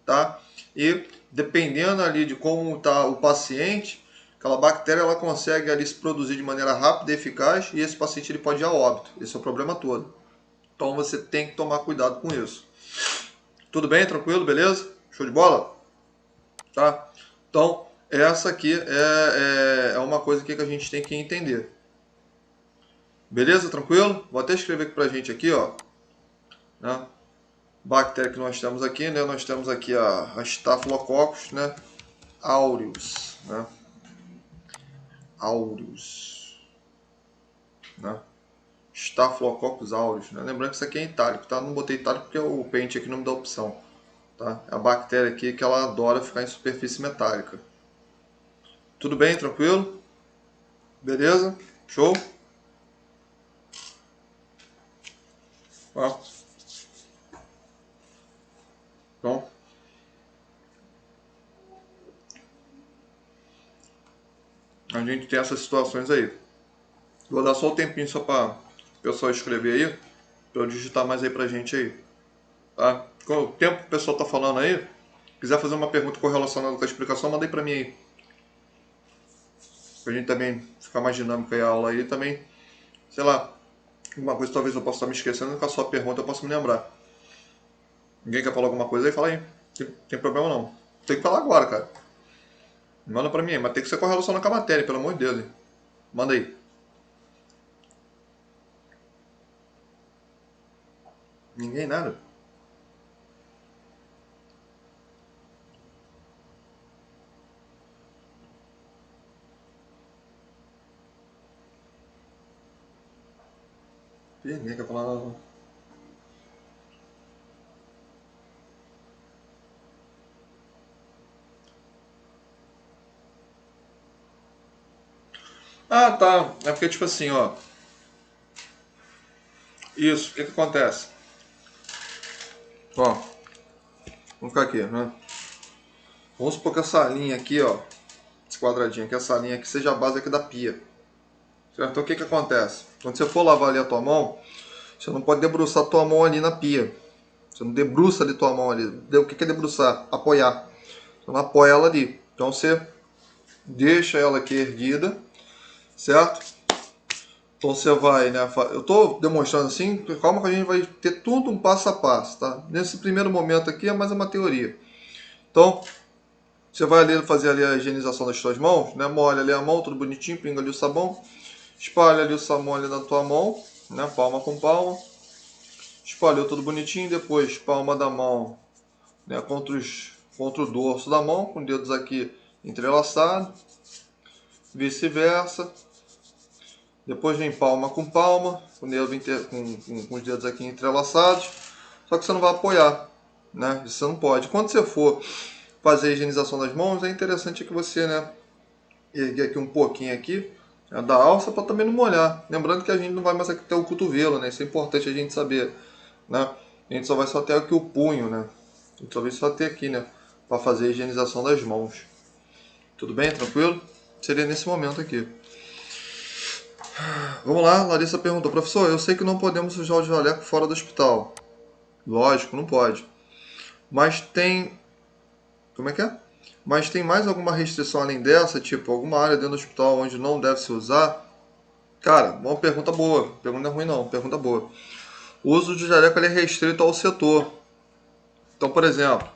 [SPEAKER 1] tá? E dependendo ali de como está o paciente, aquela bactéria ela consegue ali se produzir de maneira rápida e eficaz e esse paciente ele pode ir a óbito. Esse é o problema todo. Então você tem que tomar cuidado com isso. Tudo bem? Tranquilo? Beleza? Show de bola? Tá? Então, essa aqui é uma coisa que a gente tem que entender. Beleza? Tranquilo? Vou até escrever aqui pra gente aqui, ó. Né? Bactéria que nós temos aqui, né? Nós temos aqui a Staphylococcus, né? Aureus, né? Aureus, né? Staphylococcus aureus, né? Lembrando que isso aqui é itálico, tá? Não botei itálico porque o pente aqui não me dá opção, tá? É a bactéria aqui que ela adora ficar em superfície metálica. Tudo bem? Tranquilo? Beleza? Show? Ó. Então, a gente tem essas situações aí. Vou dar só um tempinho só para o pessoal escrever aí, para eu digitar mais aí pra gente aí. Tá? Com o tempo que o pessoal tá falando aí, quiser fazer uma pergunta correlacionada com a explicação, manda aí pra mim aí. Pra gente também ficar mais dinâmica aí a aula aí também. Sei lá, alguma coisa talvez eu possa estar me esquecendo, com a sua pergunta eu posso me lembrar. Ninguém quer falar alguma coisa aí? Fala aí. Tem problema não. Tem que falar agora, cara. Manda pra mim aí, mas tem que ser correlacionado com a matéria, pelo amor de Deus, hein? Manda aí. Ninguém nada? Ninguém quer falar nada. Ah, tá. É porque, tipo assim, ó. Isso, o que que acontece? Ó, vamos ficar aqui, né? Vamos supor que essa linha aqui, ó. Esse quadradinho aqui, essa linha aqui, seja a base aqui da pia. Certo? Então, o que que acontece? Quando você for lavar ali a tua mão, você não pode debruçar a tua mão ali na pia. Você não debruça ali tua mão ali. O que que é debruçar? Apoiar. Você não apoia ela ali. Então, você deixa ela aqui erguida, certo? Então você vai, né? Eu estou demonstrando assim, calma que a gente vai ter tudo um passo a passo, tá? Nesse primeiro momento aqui é mais uma teoria. Então, você vai ali fazer ali a higienização das suas mãos, né? Molha ali a mão, tudo bonitinho, pinga ali o sabão, espalha ali o sabão ali na tua mão, né? Palma com palma. Espalhou tudo bonitinho, depois palma da mão, né? Contra o dorso da mão, com dedos aqui entrelaçados, vice-versa. Depois vem palma com palma, com os dedos aqui entrelaçados. Só que você não vai apoiar, né? Isso você não pode. Quando você for fazer a higienização das mãos, é interessante que você, né, erguer aqui um pouquinho aqui, né, da alça para também não molhar. Lembrando que a gente não vai mais aqui até o cotovelo, né? Isso é importante a gente saber, né? A gente só vai só ter aqui o punho, né? A gente só vai só ter aqui, né, para fazer a higienização das mãos. Tudo bem? Tranquilo? Seria nesse momento aqui. Vamos lá, Larissa perguntou, professor, eu sei que não podemos usar o jaleco fora do hospital. Lógico, não pode. Mas tem... Como é que é? Mas tem mais alguma restrição além dessa, tipo alguma área dentro do hospital onde não deve se usar? Cara, uma pergunta boa. Pergunta ruim não, pergunta boa. O uso de jaleco ele é restrito ao setor. Então, por exemplo,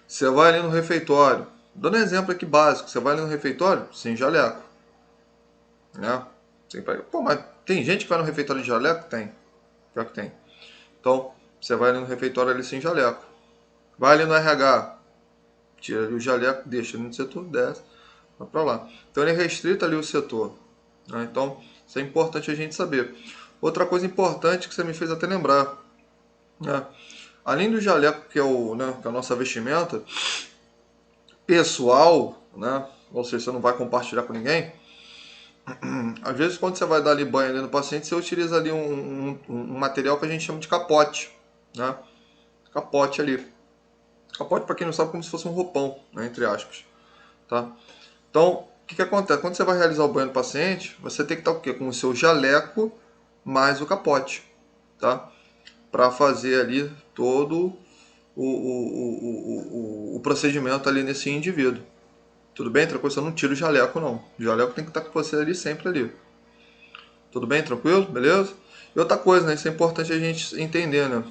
[SPEAKER 1] você vai ali no refeitório. Dando um exemplo aqui básico, você vai ali no refeitório sem jaleco, né? Pô, mas tem gente que vai no refeitório de jaleco? Tem. Pior que tem. Então, você vai ali no refeitório ali sem jaleco. Vai ali no RH, tira ali o jaleco, deixa ali no setor, desce, vai pra lá. Então ele é restrito ali o setor, né? Então, isso é importante a gente saber. Outra coisa importante que você me fez até lembrar, né? Além do jaleco, que é, né, que é a nossa vestimenta pessoal, né? Ou seja, você não vai compartilhar com ninguém. Às vezes, quando você vai dar ali banho ali no paciente, você utiliza ali um material que a gente chama de capote, né? Capote ali. Capote, para quem não sabe, é como se fosse um roupão, né? Entre aspas, tá? Então, o que acontece? Quando você vai realizar o banho do paciente, você tem que estar o quê? Com o seu jaleco mais o capote, tá? Para fazer ali todo o procedimento ali nesse indivíduo. Tudo bem? Tranquilo? Você não tira o jaleco, não. O jaleco tem que estar com você ali sempre ali. Tudo bem? Tranquilo? Beleza? E outra coisa, né? Isso é importante a gente entender, né?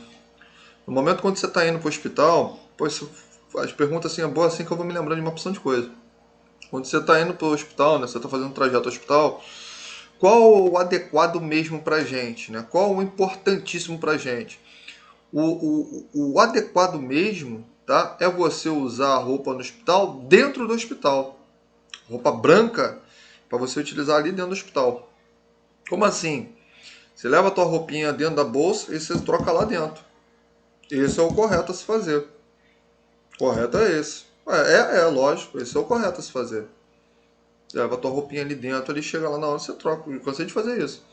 [SPEAKER 1] No momento quando você está indo para o hospital, pois as perguntas assim é boa assim que eu vou me lembrando de uma opção de coisa. Quando você está indo para o hospital, né? Você está fazendo um trajeto ao hospital, qual o adequado mesmo para a gente, né? Qual o importantíssimo para a gente? O adequado mesmo, tá? É você usar a roupa no hospital dentro do hospital. Roupa branca para você utilizar ali dentro do hospital. Como assim? Você leva a tua roupinha dentro da bolsa e você troca lá dentro. Esse é o correto a se fazer. O correto é esse. Lógico, esse é o correto a se fazer. Você leva a tua roupinha ali dentro, ali chega lá na hora você troca. Eu cansei de fazer isso.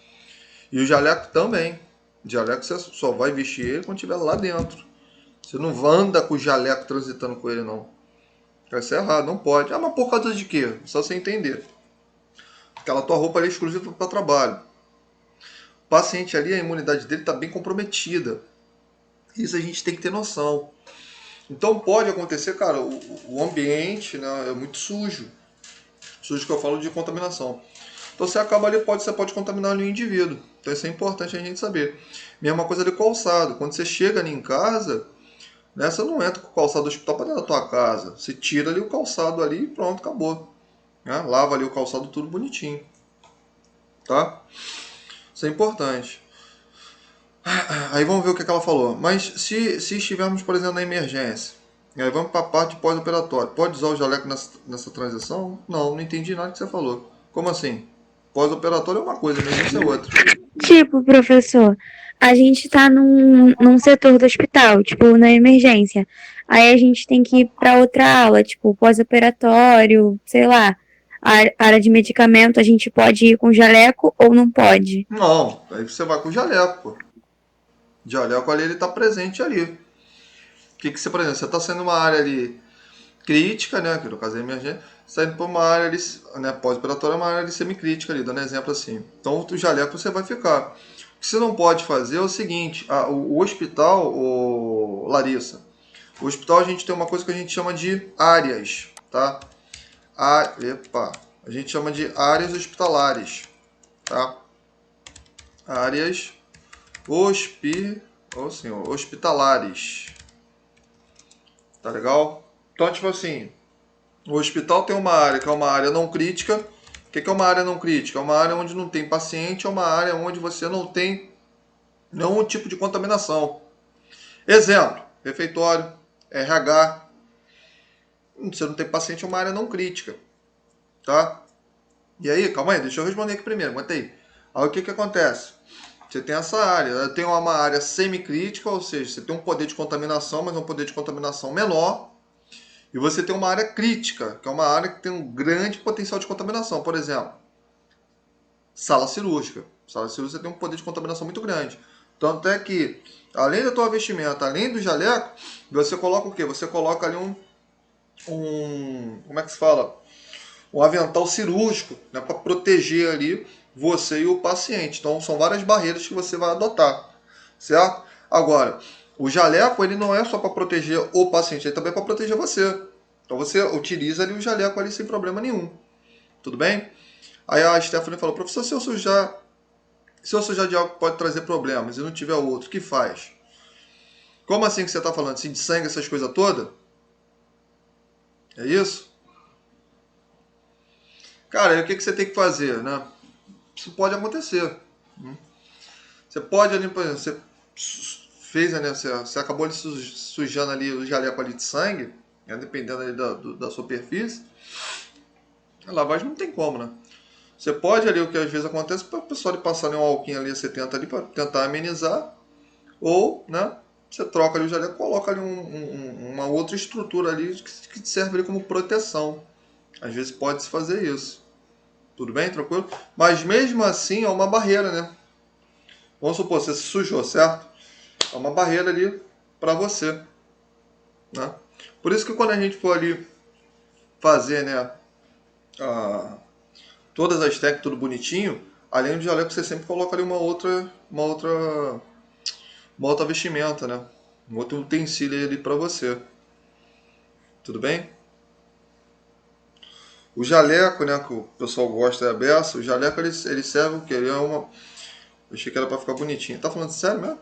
[SPEAKER 1] E o jaleco também. O jaleco você só vai vestir ele quando estiver lá dentro. Você não anda com o jaleco transitando com ele, não. Vai ser errado, não pode. Ah, mas por causa de quê? Só você entender. Aquela tua roupa ali é exclusiva para trabalho. O paciente ali, a imunidade dele está bem comprometida. Isso a gente tem que ter noção. Então pode acontecer, cara, o ambiente, né, é muito sujo. Sujo que eu falo de contaminação. Então você acaba ali, você pode contaminar ali o indivíduo. Então isso é importante a gente saber. Mesma coisa ali calçado. Quando você chega ali em casa, né, você não entra com o calçado do hospital para dentro da tua casa. Você tira ali o calçado ali e pronto, acabou. Né? Lava ali o calçado tudo bonitinho. Tá? Isso é importante. Aí vamos ver o que ela falou. Mas se estivermos, por exemplo, na emergência, aí vamos para a parte pós-operatória. Pode usar o jaleco nessa transição? Não, não entendi nada que você falou. Como assim? Pós-operatório é uma coisa, emergência é outra.
[SPEAKER 2] Tipo, professor, a gente tá num setor do hospital, tipo, na emergência. Aí a gente tem que ir pra outra ala, tipo, pós-operatório, sei lá, área de medicamento, a gente pode ir com jaleco ou não pode?
[SPEAKER 1] Não, aí você vai com o jaleco, pô. O jaleco ali, ele tá presente ali. O que você, por exemplo, você tá sendo uma área ali crítica, né, que no caso é emergência, você tá indo para uma área ali, né, pós-operatória, uma área ali semicrítica ali, dando exemplo assim. Então, o jaleco você vai ficar. O que você não pode fazer é o seguinte, o hospital, Larissa, o hospital a gente tem uma coisa que a gente chama de áreas, tá? A gente chama de áreas hospitalares, tá? Áreas hospitalares, tá legal? Então, tipo assim, o hospital tem uma área que é uma área não crítica. O que é uma área não crítica? É uma área onde não tem paciente, é uma área onde você não tem nenhum tipo de contaminação. Exemplo, refeitório, RH. Você não tem paciente, é uma área não crítica, tá? E aí, calma aí, deixa eu responder aqui primeiro, aguenta aí. Aí o que acontece? Você tem essa área, tem uma área semicrítica, ou seja, você tem um poder de contaminação, mas é um poder de contaminação menor. E você tem uma área crítica, que é uma área que tem um grande potencial de contaminação. Por exemplo, sala cirúrgica. Sala cirúrgica tem um poder de contaminação muito grande. Tanto é que, além da tua vestimenta, além do jaleco, você coloca o quê? Você coloca ali como é que se fala? Um avental cirúrgico, né, para proteger ali você e o paciente. Então, são várias barreiras que você vai adotar, certo? Agora, o jaleco ele não é só para proteger o paciente, ele também é para proteger você. Então você utiliza ali o jaleco ali sem problema nenhum. Tudo bem? Aí a Stephanie falou, professor, se eu sujar de algo que pode trazer problemas e não tiver outro, o que faz? Como assim que você está falando? Assim, de sangue, essas coisas todas? É isso? Cara, aí o que, que você tem que fazer, né? Isso pode acontecer. Você pode ali, por exemplo, você fez, né? Você acabou ali sujando ali o jaleco ali de sangue, né, dependendo ali da superfície. A lavagem não tem como, né? Você pode ali, o que às vezes acontece, para o pessoal de passar ali um alquinho ali a 70 ali para tentar amenizar, ou, né? Você troca ali o jaleco, coloca ali uma outra estrutura ali que serve ali como proteção. Às vezes pode se fazer isso. Tudo bem? Tranquilo? Mas mesmo assim é uma barreira, né? Vamos supor, você se sujou, certo? É uma barreira ali para você, né? Por isso que quando a gente for ali fazer, né, a, todas as técnicas, tudo bonitinho, além do jaleco, você sempre coloca ali uma outra vestimenta, né? Um outro utensílio ali para você. Tudo bem? O jaleco, né, que o pessoal gosta é a beça, o jaleco ele serve o quê? Ele é uma. Eu achei que era pra ficar bonitinho. Tá falando sério mesmo?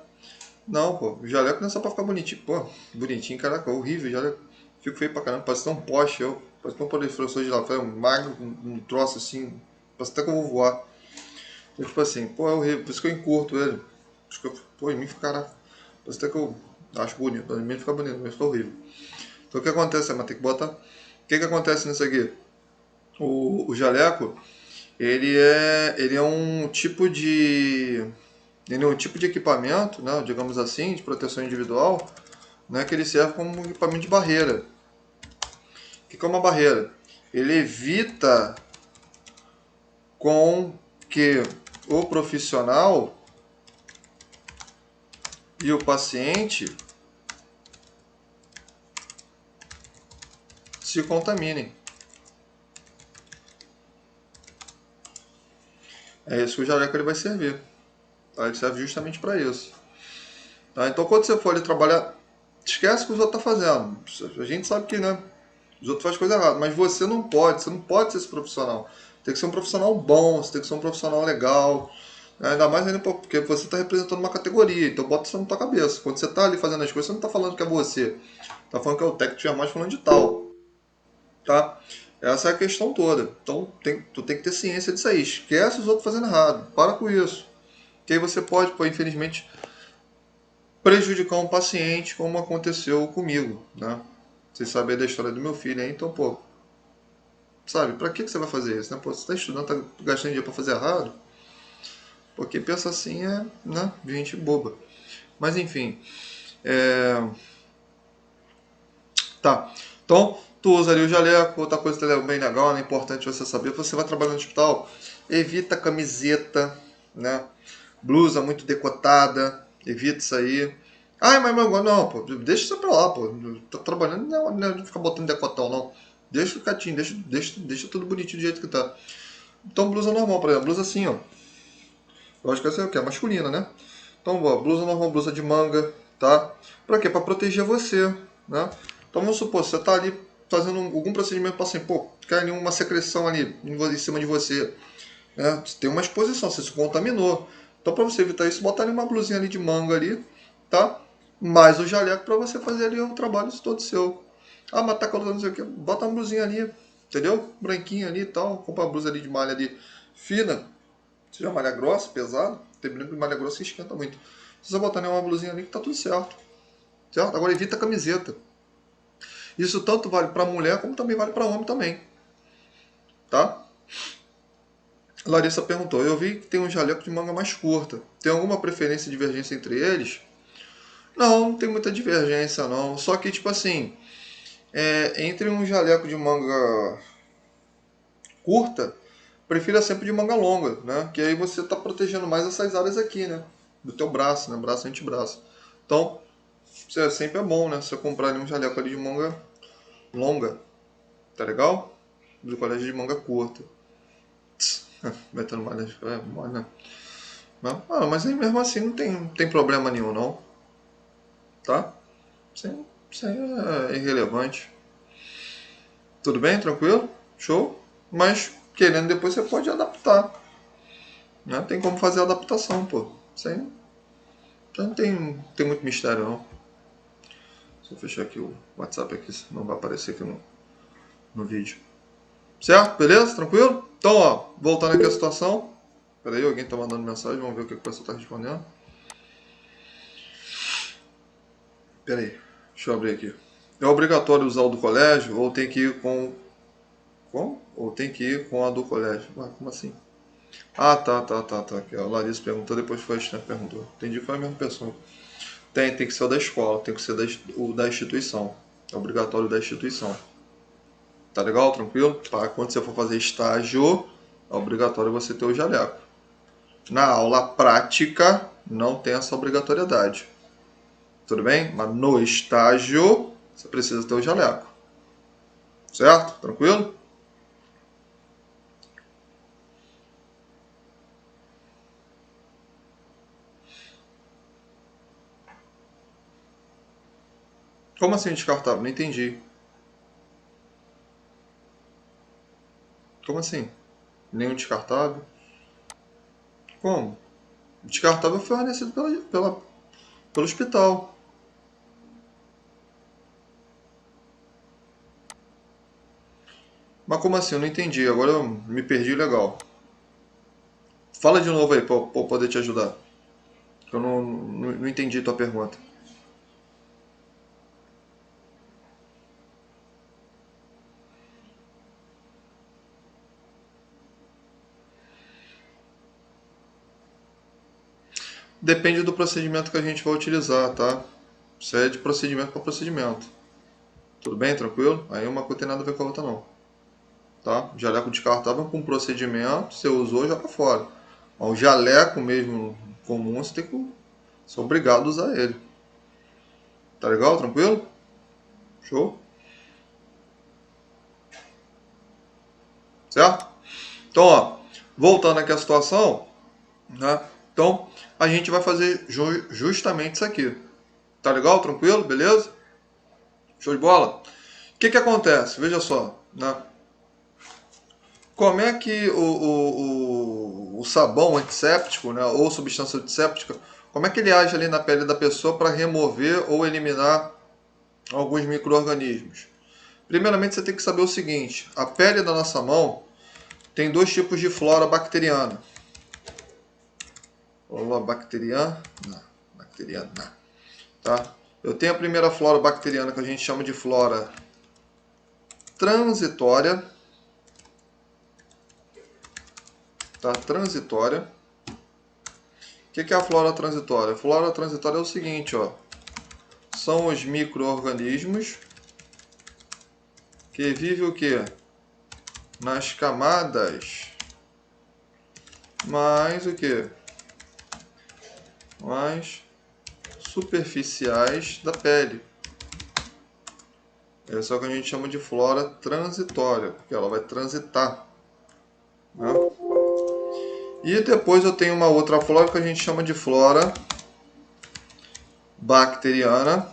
[SPEAKER 1] Não, pô, o jaleco não é só pra ficar bonitinho. Pô, bonitinho, caraca, horrível o jaleco. Fico feio pra caramba, parece tão um poste, eu. Parece que um professor de lá, um magro, um troço assim. Parece até que eu vou voar. Então, tipo assim, pô, é horrível, por isso que eu encurto ele. Acho que pô, em mim fica, caraca. Parece até que eu acho bonito, em mim fica bonito, em mim fica horrível. Então o que acontece, mas tem que botar. O que acontece nisso aqui? O jaleco, ele é um tipo de. Ele é um tipo de equipamento, né, digamos assim, de proteção individual, né, que ele serve como um equipamento de barreira. O que é uma barreira? Ele evita com que o profissional e o paciente se contaminem. É isso que o jaleco ele vai servir. Tá? Ele serve justamente para isso. Tá? Então, quando você for ali trabalhar, esquece o que os outros estão fazendo. A gente sabe que, né, os outros fazem coisa errada, mas você não pode ser esse profissional. Tem que ser um profissional bom, você tem que ser um profissional legal. Né? Ainda mais ainda porque você está representando uma categoria, então bota isso na tua cabeça. Quando você está ali fazendo as coisas, você não está falando que é você. Está falando que é o técnico de enfermagem falando de tal. Tá? Essa é a questão toda. Então tu tem que ter ciência disso aí. Esquece os outros fazendo errado. Para com isso. Que aí você pode, pô, infelizmente, prejudicar um paciente, como aconteceu comigo, né? Vocês sabem da história do meu filho aí, então, pô, sabe, pra que você vai fazer isso, né? Pô, você tá estudando, tá gastando dinheiro pra fazer errado? Porque pensa assim é, né, gente boba. Mas enfim, tá. Então, tu usa ali o jaleco, outra coisa que é bem legal, né, importante você saber, você vai trabalhar no hospital, evita camiseta, né, blusa muito decotada, evita isso aí. Ai, mas não, pô, deixa isso pra lá, pô. Tá trabalhando, não fica botando decotão, não. Deixa o catinho, deixa tudo bonitinho do jeito que tá. Então, blusa normal, por exemplo, blusa assim, ó. Lógico que essa é o que? É masculina, né? Então, ó, blusa normal, blusa de manga, tá? Pra quê? Pra proteger você, né? Então, vamos supor, você tá ali fazendo algum procedimento para assim, pô, cai uma secreção ali em cima de você, né? Você tem uma exposição, você se contaminou. Então, para você evitar isso, botar ali uma blusinha ali de manga ali, tá? Mais o jaleco para você fazer ali o trabalho todo seu. Ah, mas tá colocando não sei o que, bota uma blusinha ali, entendeu? Branquinha ali e tal, compra uma blusa ali de malha ali fina, seja malha grossa, pesada, tem brinco de malha grossa que esquenta muito. Se você botar uma blusinha ali que tá tudo certo, certo? Agora evita a camiseta. Isso tanto vale para mulher como também vale para homem também, tá? Larissa perguntou: eu vi que tem um jaleco de manga mais curta. Tem alguma preferência e divergência entre eles? Não, não tem muita divergência não. Só que, tipo assim, entre um jaleco de manga curta, prefira sempre de manga longa, né? Que aí você está protegendo mais essas áreas aqui, né? Do teu braço, né? Braço e antebraço. Então, sempre é bom, né? Você comprar ali um jaleco ali de manga longa, tá legal? Do colégio de manga curta. Metendo malha, malha. Não, mas aí mesmo assim não tem problema nenhum, não. Tá? Isso aí é irrelevante. Tudo bem? Tranquilo? Show? Mas, querendo depois, você pode adaptar. Né? Tem como fazer a adaptação, pô. Sem... Então não tem muito mistério, não. Deixa eu fechar aqui o WhatsApp aqui, senão vai aparecer aqui no vídeo. Certo? Beleza? Tranquilo? Então, ó, voltando aqui à situação. Peraí, alguém tá mandando mensagem, vamos ver o que o pessoal tá respondendo. Peraí, deixa eu abrir aqui. É obrigatório usar o do colégio ou tem que ir com... Como? Ou tem que ir com a do colégio? Ué, como assim? Ah, tá. Aqui, a Larissa perguntou, depois foi a Esther que perguntou. Entendi que foi a mesma pessoa. Tem que ser o da escola, tem que ser o da instituição. É obrigatório da instituição. Tá legal? Tranquilo? Tá? Quando você for fazer estágio, é obrigatório você ter o jaleco. Na aula prática, não tem essa obrigatoriedade. Tudo bem? Mas no estágio, você precisa ter o jaleco. Certo? Tranquilo? Como assim descartável? Não entendi. Como assim? Nenhum descartável? Como? Descartável foi fornecido pelo hospital. Mas como assim? Eu não entendi. Agora eu me perdi legal. Fala de novo aí pra eu poder te ajudar. Eu não entendi tua pergunta. Depende do procedimento que a gente vai utilizar, tá? Isso é de procedimento para procedimento. Tudo bem? Tranquilo? Aí uma coisa tem nada a ver com a outra não. Tá? Jaleco descartável com procedimento, você usou, joga fora. Mas o jaleco mesmo comum, você tem que ser obrigado a usar ele. Tá legal? Tranquilo? Show? Certo? Então, ó, voltando aqui à situação, né? Então, a gente vai fazer justamente isso aqui. Tá legal? Tranquilo? Beleza? Show de bola? O que acontece? Veja só, né? Como é que o sabão antisséptico, né, ou substância antisséptica, como é que ele age ali na pele da pessoa para remover ou eliminar alguns micro-organismos? Primeiramente, você tem que saber o seguinte: a pele da nossa mão tem dois tipos de flora bacteriana. Flora bacteriana, tá? Eu tenho a primeira flora bacteriana que a gente chama de flora transitória, tá? Transitória. O que é a flora transitória? A flora transitória é o seguinte, ó. São os micro-organismos que vivem o quê? Nas camadas mais o quê? Mais superficiais da pele. Essa é o que a gente chama de flora transitória, porque ela vai transitar. Né? E depois eu tenho uma outra flora que a gente chama de flora bacteriana,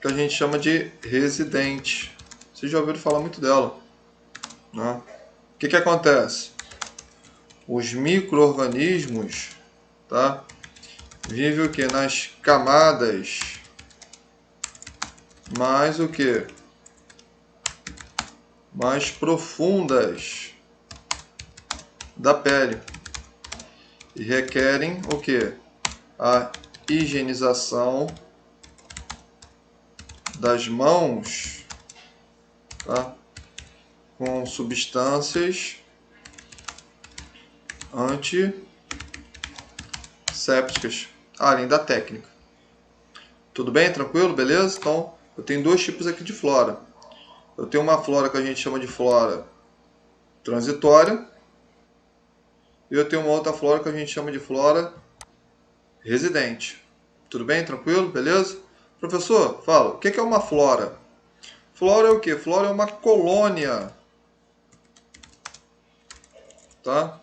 [SPEAKER 1] que a gente chama de residente. Vocês já ouviram falar muito dela. Né? O que acontece? Os micro-organismos, tá? Vivem o que? Nas camadas mais o que? Mais profundas da pele. E requerem o que? A higienização das mãos, tá? Com substâncias antissépticas, além da técnica. Tudo bem? Tranquilo? Beleza? Então, eu tenho dois tipos aqui de flora. Eu tenho uma flora que a gente chama de flora transitória. E eu tenho uma outra flora que a gente chama de flora residente. Tudo bem? Tranquilo? Beleza? Professor, fala, o que é uma flora? Flora é o que? Flora é uma colônia. Tá?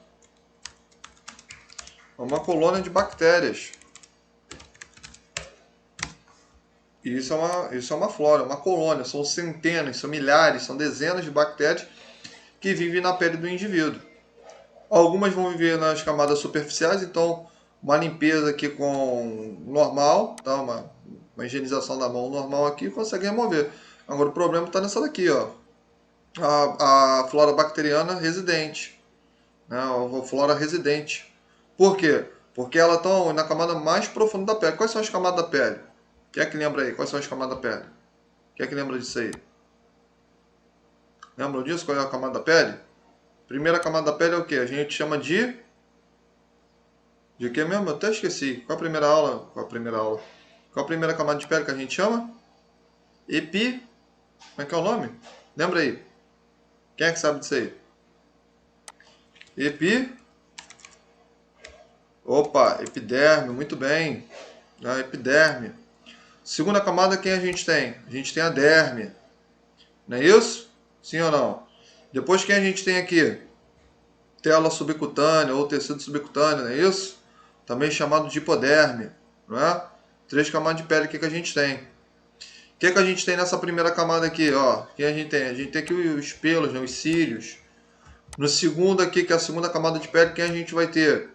[SPEAKER 1] É uma colônia de bactérias. Isso é uma flora, uma colônia. São centenas, são milhares, são dezenas de bactérias que vivem na pele do indivíduo. Algumas vão viver nas camadas superficiais, então uma limpeza aqui com normal, tá? Uma higienização da mão normal aqui consegue remover. Agora o problema está nessa daqui, ó, a flora bacteriana residente, né? A flora residente. Por quê? Porque ela está na camada mais profunda da pele. Quais são as camadas da pele? Quem é que lembra aí? Quais são as camadas da pele? Quem é que lembra disso aí? Lembram disso? Qual é a camada da pele? Primeira camada da pele é o que? A gente chama de que mesmo? Eu até esqueci. Qual a primeira aula? Qual a primeira aula? Qual a primeira camada de pele que a gente chama? Epi. Como é que é o nome? Lembra aí. Quem é que sabe disso aí? Epi. Opa, epiderme, muito bem. Epiderme. Segunda camada, quem a gente tem? A gente tem a derme. Não é isso? Sim ou não? Depois quem a gente tem aqui? Tela subcutânea ou tecido subcutâneo, não é isso? Também chamado de hipoderme, não é? Três camadas de pele que a gente tem. O que a gente tem nessa primeira camada aqui, ó? O que a gente tem? A gente tem aqui os pelos, né? Os cílios. No segundo aqui, que é a segunda camada de pele, quem a gente vai ter?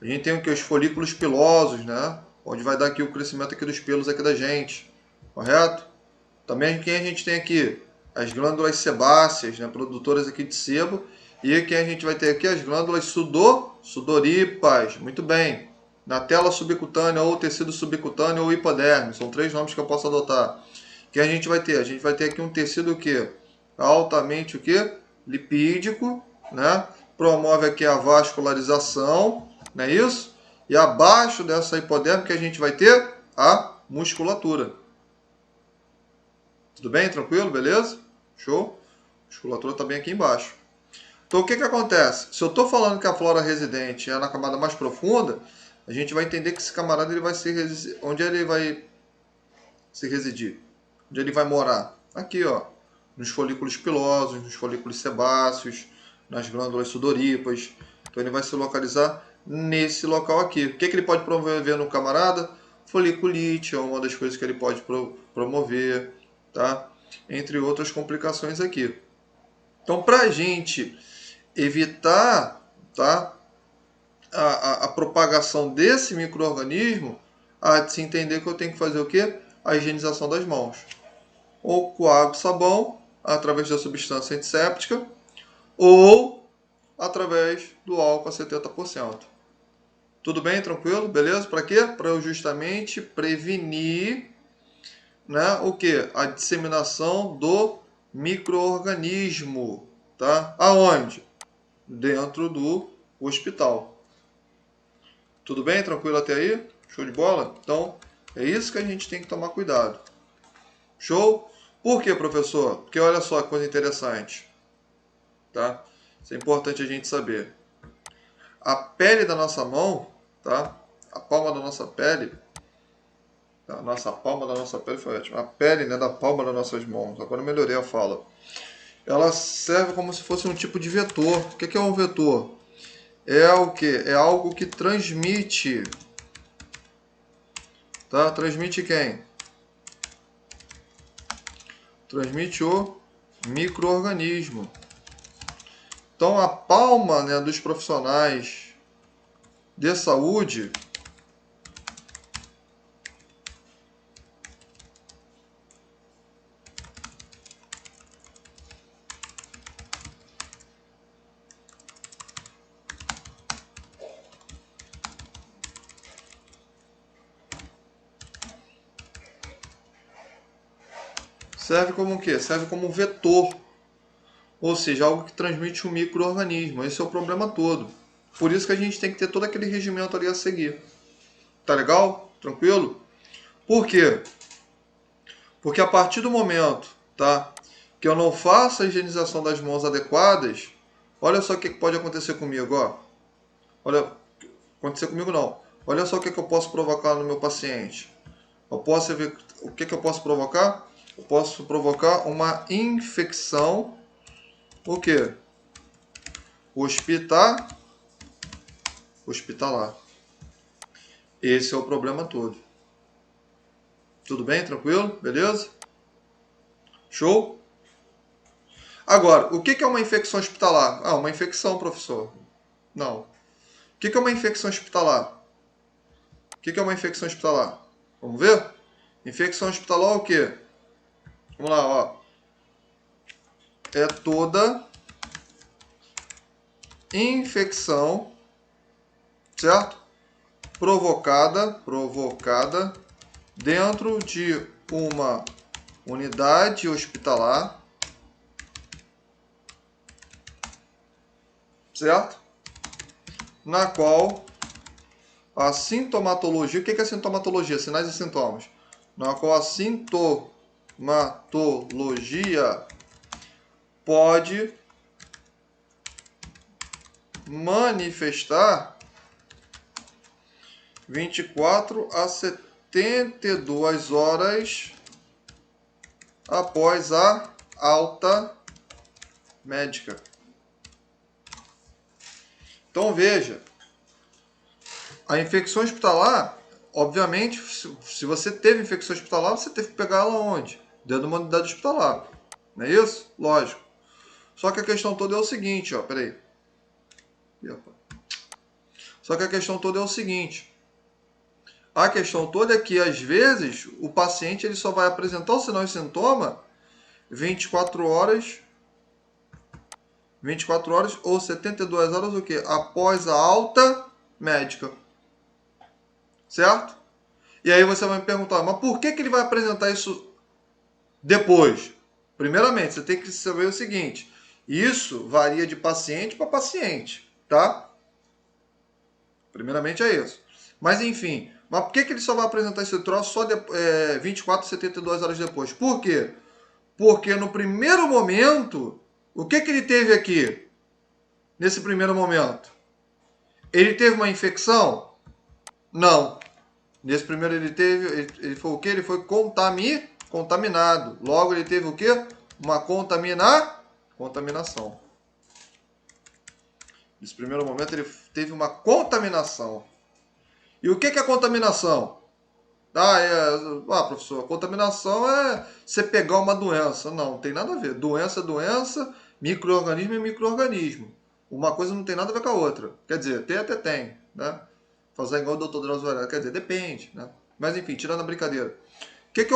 [SPEAKER 1] A gente tem o que? Os folículos pilosos, né? Onde vai dar aqui o crescimento aqui dos pelos aqui da gente, correto? Também quem a gente tem aqui? As glândulas sebáceas, né? Produtoras aqui de sebo. E quem a gente vai ter aqui? As glândulas sudoríparas. Muito bem. Na tela subcutânea ou tecido subcutâneo ou hipoderme. São três nomes que eu posso adotar. Que a gente vai ter? A gente vai ter aqui um tecido o quê? Altamente o quê? Lipídico, né? Promove aqui a vascularização, não é isso? E abaixo dessa hipoderme que a gente vai ter a musculatura. Tudo bem? Tranquilo? Beleza? Show? A musculatura está bem aqui embaixo. Então o que acontece? Se eu estou falando que a flora residente é na camada mais profunda, a gente vai entender que esse camarada ele vai se onde ele vai se residir? Onde ele vai morar? Aqui, ó, nos folículos pilosos, nos folículos sebáceos, nas glândulas sudoríparas. Então ele vai se localizar nesse local aqui. O que ele pode promover no camarada? Foliculite é uma das coisas que ele pode promover, tá? Entre outras complicações aqui. Então, para a gente evitar, tá, a propagação desse micro-organismo, há de se entender que eu tenho que fazer o quê? A higienização das mãos. Ou com água e sabão, através da substância antisséptica, ou através do álcool a 70%. Tudo bem? Tranquilo? Beleza? Para quê? Para eu justamente prevenir, né, o que? A disseminação do micro-organismo. Tá? Aonde? Dentro do hospital. Tudo bem? Tranquilo até aí? Show de bola? Então, é isso que a gente tem que tomar cuidado. Show? Por quê, professor? Porque olha só que coisa interessante. Tá? Isso é importante a gente saber. A pele da nossa mão, tá? A palma da nossa pele, a nossa palma da nossa pele foi ótima. A pele, né, da palma das nossas mãos. Agora eu melhorei a fala. Ela serve como se fosse um tipo de vetor. O que é um vetor? É o que? É algo que transmite, tá? Transmite quem? Transmite o micro-organismo. Então a palma, né, dos profissionais de saúde serve como o quê? Serve como um vetor, ou seja, algo que transmite um micro-organismo. Esse é o problema todo. Por isso que a gente tem que ter todo aquele regimento ali a seguir. Tá legal? Tranquilo? Por quê? Porque a partir do momento, tá, que eu não faço a higienização das mãos adequadas, olha só o que pode acontecer comigo, ó. Olha, acontecer comigo não. Olha só o que eu posso provocar no meu paciente. Eu posso ver o que eu posso provocar? Eu posso provocar uma infecção, o quê? Hospitalar. Esse é o problema todo. Tudo bem? Tranquilo? Beleza? Show? Agora, o que é uma infecção hospitalar? Ah, uma infecção, professor. Não. O que é uma infecção hospitalar? O que é uma infecção hospitalar? Vamos ver? Infecção hospitalar é o quê? Vamos lá, ó. É toda infecção, certo? Provocada dentro de uma unidade hospitalar, certo? Na qual a sintomatologia, o que é sintomatologia? Sinais e sintomas. Na qual a sintomatologia pode manifestar 24 a 72 horas após a alta médica. Então veja, a infecção hospitalar, obviamente, se você teve infecção hospitalar, você teve que pegar ela onde? Dentro de uma unidade hospitalar. Não é isso? Lógico. Só que a questão toda é o seguinte, ó, peraí. Só que a questão toda é o seguinte. A questão toda é que, às vezes, o paciente ele só vai apresentar o sinal e sintoma 24 horas ou 72 horas o quê? Após a alta médica. Certo? E aí você vai me perguntar, mas por que ele vai apresentar isso depois? Primeiramente, você tem que saber o seguinte, isso varia de paciente para paciente, tá? Primeiramente é isso. Mas enfim, mas por que ele só vai apresentar esse troço só 24, 72 horas depois? Por quê? Porque no primeiro momento, o que ele teve aqui? Nesse primeiro momento? Ele teve uma infecção? Não. Nesse primeiro ele foi o quê? Ele foi contaminado. Logo ele teve o quê? Uma contaminação. Nesse primeiro momento ele teve uma contaminação. E o que é contaminação? Professor, a contaminação é você pegar uma doença. Não tem nada a ver. Doença é doença, micro-organismo é micro-organismo. Uma coisa não tem nada a ver com a outra. Quer dizer, até tem, né? Fazer igual o doutor Drauzio Varela. Quer dizer, depende, né? Mas enfim, tirando a brincadeira. O que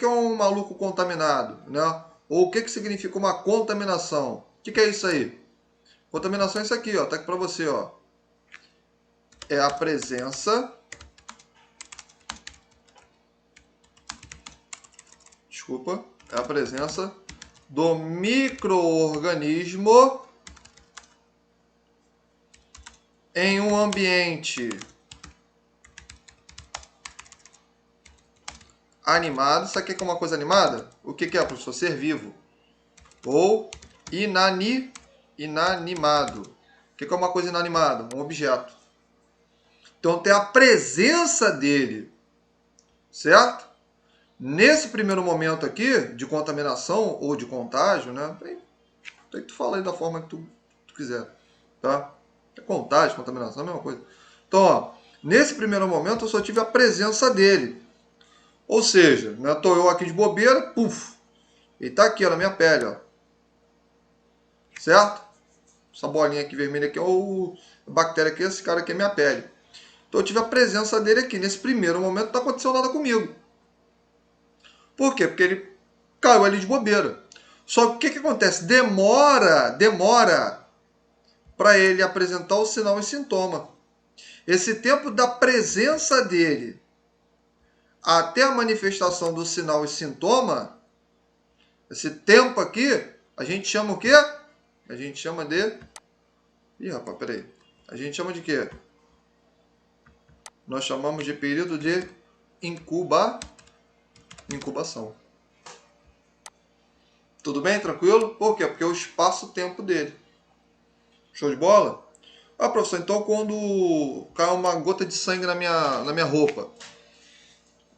[SPEAKER 1] é um maluco contaminado, né? Ou o que significa uma contaminação? O que é isso aí? Contaminação é isso aqui, ó. Tá aqui pra você, ó. É a presença... Desculpa. É a presença do micro-organismo em um ambiente animado. Isso aqui é uma coisa animada? O que é, professor? Ser vivo. Ou inanimado. O que é uma coisa inanimada? Um objeto. Então tem a presença dele. Certo? Nesse primeiro momento aqui, de contaminação ou de contágio, né? Tem que tu fala aí da forma que tu quiser. Tá? É contágio, contaminação, é a mesma coisa. Então, ó, nesse primeiro momento eu só tive a presença dele. Ou seja, né, tô eu aqui de bobeira, puf, ele tá aqui ó, na minha pele, ó. Certo? Essa bolinha aqui vermelha aqui, ou a bactéria aqui, esse cara aqui é minha pele. Então eu tive a presença dele aqui. Nesse primeiro momento não tá acontecendo nada comigo. Por quê? Porque ele caiu ali de bobeira. Só que o que acontece? Demora para ele apresentar o sinal e sintoma. Esse tempo da presença dele até a manifestação do sinal e sintoma, esse tempo aqui, a gente chama o quê? A gente chama de... Ih, rapaz, peraí. A gente chama de quê? Nós chamamos de período de incubação. Tudo bem? Tranquilo? Por quê? Porque é o espaço-tempo dele. Show de bola? Ah, professor, então quando cai uma gota de sangue na minha roupa.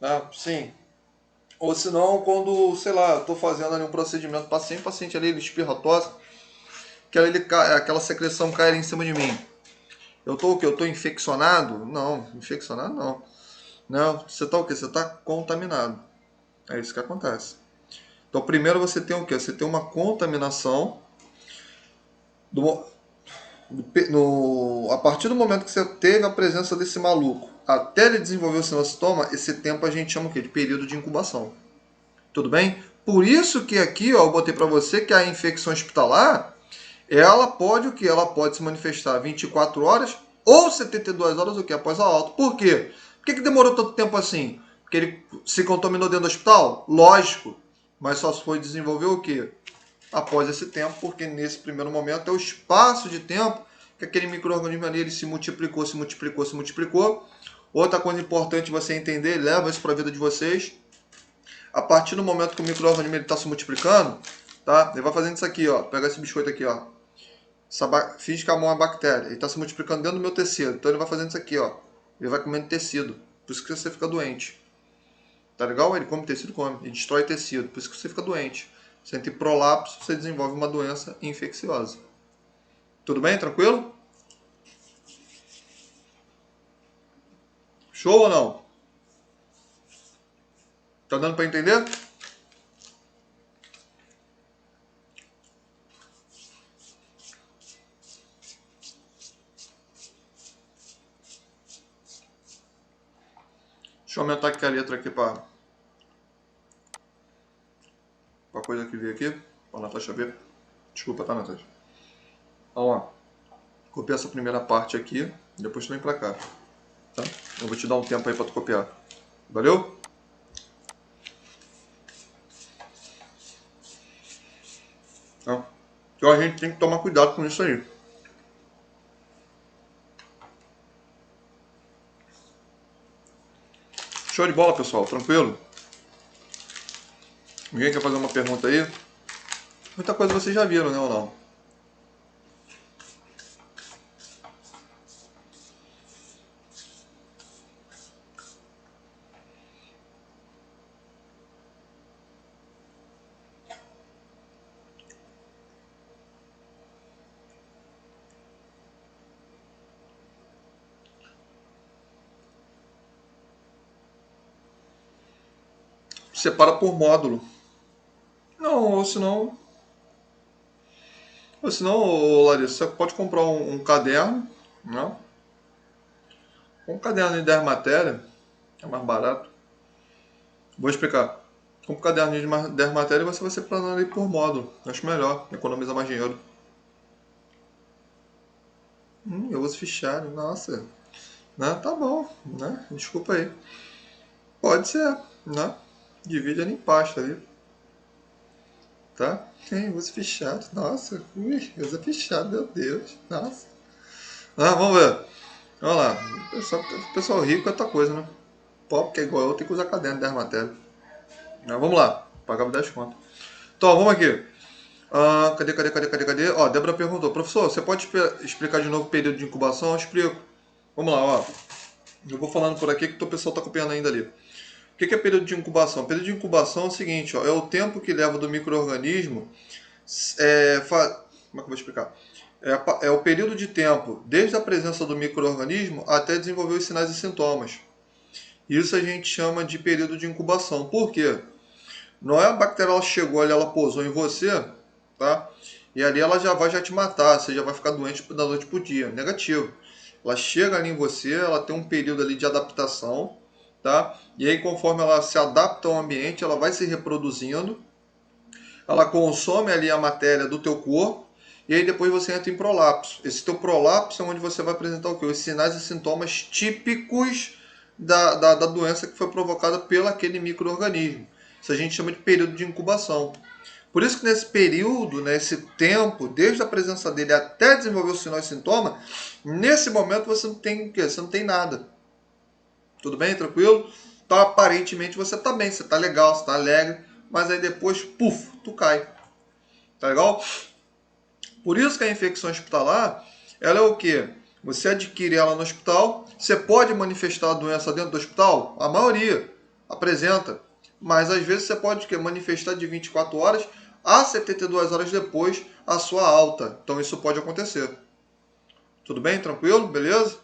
[SPEAKER 1] Ah, sim. Ou senão, quando, sei lá, eu tô fazendo ali um procedimento paciente, o paciente ali, ele espirra, tosse, aquela secreção cai ali em cima de mim. Eu tô o quê? Eu tô infeccionado? Não, infeccionado não. Não, você tá o quê? Você tá contaminado. É isso que acontece. Então, primeiro você tem o quê? Você tem uma contaminação a partir do momento que você teve a presença desse maluco até ele desenvolver o sintoma, esse tempo a gente chama o quê? De período de incubação. Tudo bem? Por isso que aqui, ó, eu botei para você que a infecção hospitalar, ela pode o quê? Ela pode se manifestar 24 horas ou 72 horas o quê? Após a alta. Por quê? Por que demorou tanto tempo assim? Porque ele se contaminou dentro do hospital? Lógico. Mas só foi desenvolver o quê? Após esse tempo, porque nesse primeiro momento é o espaço de tempo que aquele micro-organismo ali ele se multiplicou. Outra coisa importante você entender, leva isso para a vida de vocês. A partir do momento que o micro-organismo está se multiplicando, tá? Ele vai fazendo isso aqui, ó. Pega esse biscoito aqui, ó. Finge que a mão é uma bactéria. Ele está se multiplicando dentro do meu tecido. Então ele vai fazendo isso aqui, ó. Ele vai comendo tecido. Por isso que você fica doente. Tá legal? Ele come tecido, come. Ele destrói tecido. Por isso que você fica doente. Você tem prolapso, você desenvolve uma doença infecciosa. Tudo bem? Tranquilo? Show ou não? Tá dando para entender? Deixa eu aumentar aqui a letra aqui para a coisa que veio aqui. Para a Natasha ver. Desculpa, tá, Natasha? Então, ó. Copia essa primeira parte aqui. Depois tu vem para cá. Tá? Eu vou te dar um tempo aí para tu copiar. Valeu? Então a gente tem que tomar cuidado com isso aí. Show de bola, pessoal. Tranquilo? Ninguém quer fazer uma pergunta aí? Muita coisa vocês já viram, né, ou não? Separa por módulo. Não, ou senão, ô, Larissa, você pode comprar um caderno, né? Um caderno de 10 matérias, é mais barato. Vou explicar. Com um caderno de 10 matérias, você vai separando ali por módulo. Acho melhor, economiza mais dinheiro. Eu uso fichário, nossa. Né? Tá bom, né? Desculpa aí. Pode ser, né? Divide ali em pasta ali. Tá? Uso fichário, nossa. Ui, usa fichário, meu Deus. Nossa. Vamos ver. Vamos lá. Pessoal rico é outra coisa, né? Pobre que é igual eu, tem que usar caderno de 10 matérias. Vamos lá. Pagava 10 conto. Então, vamos aqui. Cadê? Ó, Débora perguntou, professor, você pode explicar de novo o período de incubação? Eu explico. Vamos lá, ó. Eu vou falando por aqui que o pessoal está copiando ainda ali. O que é período de incubação? Período de incubação é o seguinte, ó, é o tempo que leva do micro-organismo. Como é que eu vou explicar? É o período de tempo desde a presença do micro-organismo até desenvolver os sinais e sintomas. Isso a gente chama de período de incubação. Por quê? Não é a bactéria, ela chegou ali, ela pousou em você, tá? E ali ela já vai te matar, você já vai ficar doente da noite pro dia. Negativo. Ela chega ali em você, ela tem um período ali de adaptação, tá? E aí conforme ela se adapta ao ambiente, ela vai se reproduzindo, ela consome ali a matéria do teu corpo, e aí depois você entra em prolapso. Esse teu prolapso é onde você vai apresentar o quê? Os sinais e sintomas típicos da doença que foi provocada pelo aquele micro-organismo. Isso a gente chama de período de incubação. Por isso que nesse período, nesse tempo, desde a presença dele até desenvolver os sinais e sintomas, nesse momento você não tem o quê? Você não tem nada. Tudo bem? Tranquilo? Então aparentemente você está bem, você está legal, você está alegre, mas aí depois, puf, tu cai. Tá legal? Por isso que a infecção hospitalar, ela é o quê? Você adquire ela no hospital, você pode manifestar a doença dentro do hospital? A maioria apresenta. Mas às vezes você pode manifestar de 24 horas a 72 horas depois a sua alta. Então isso pode acontecer. Tudo bem? Tranquilo? Beleza?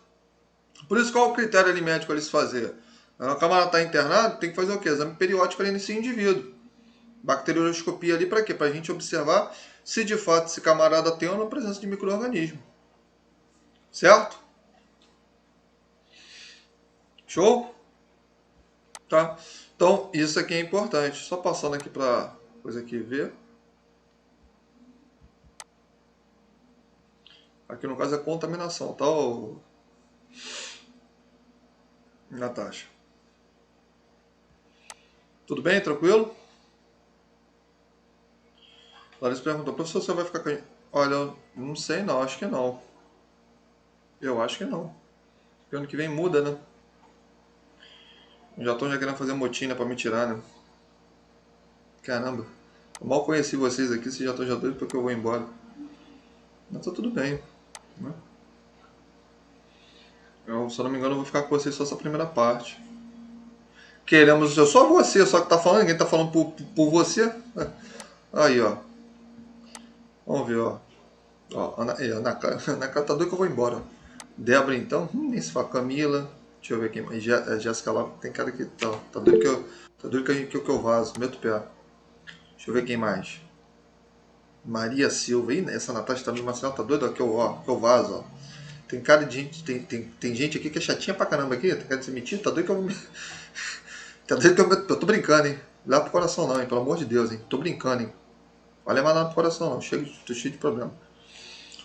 [SPEAKER 1] Por isso, qual o critério ali médico a se fazer? A camarada está internado, tem que fazer o quê? Exame periódico ali nesse indivíduo. Bacterioscopia ali para quê? Para a gente observar se de fato esse camarada tem ou não presença de micro-organismo. Certo? Show? Tá? Então, isso aqui é importante. Só passando aqui para coisa aqui ver. Aqui no caso é contaminação, tá, Natasha? Tudo bem? Tranquilo? Larissa perguntou, professor, você vai ficar com a gente? Olha, eu não sei não, acho que não. Eu acho que não. Porque ano que vem muda, né? Já estão querendo fazer motina pra me tirar, né? Caramba. Eu mal conheci vocês aqui, vocês já estão doidos porque eu vou embora. Mas tá tudo bem, né? Eu, se eu não me engano, eu vou ficar com vocês só essa primeira parte. Queremos, só você, só que tá falando, ninguém tá falando por você. Aí, ó. Vamos ver, ó. Ó, na cara tá doido que eu vou embora. Débora, então, nem se fala. Camila, deixa eu ver quem mais. Jéssica lá, tem cara que tá doido que eu. Tá doido que eu vazo, meto o pé. Deixa eu ver quem mais. Maria Silva. Ih, essa Natasha tá mesmo assim, ela tá doida que eu vazo, ó. Tem cara de gente. Tem gente aqui que é chatinha pra caramba aqui. Tem cara de ser mentira, tá doido que eu vou. Tá doido que eu tô brincando, hein? Leva pro coração não, hein? Pelo amor de Deus, hein? Tô brincando, hein? Não vai levar nada pro coração não. Tô cheio de problema.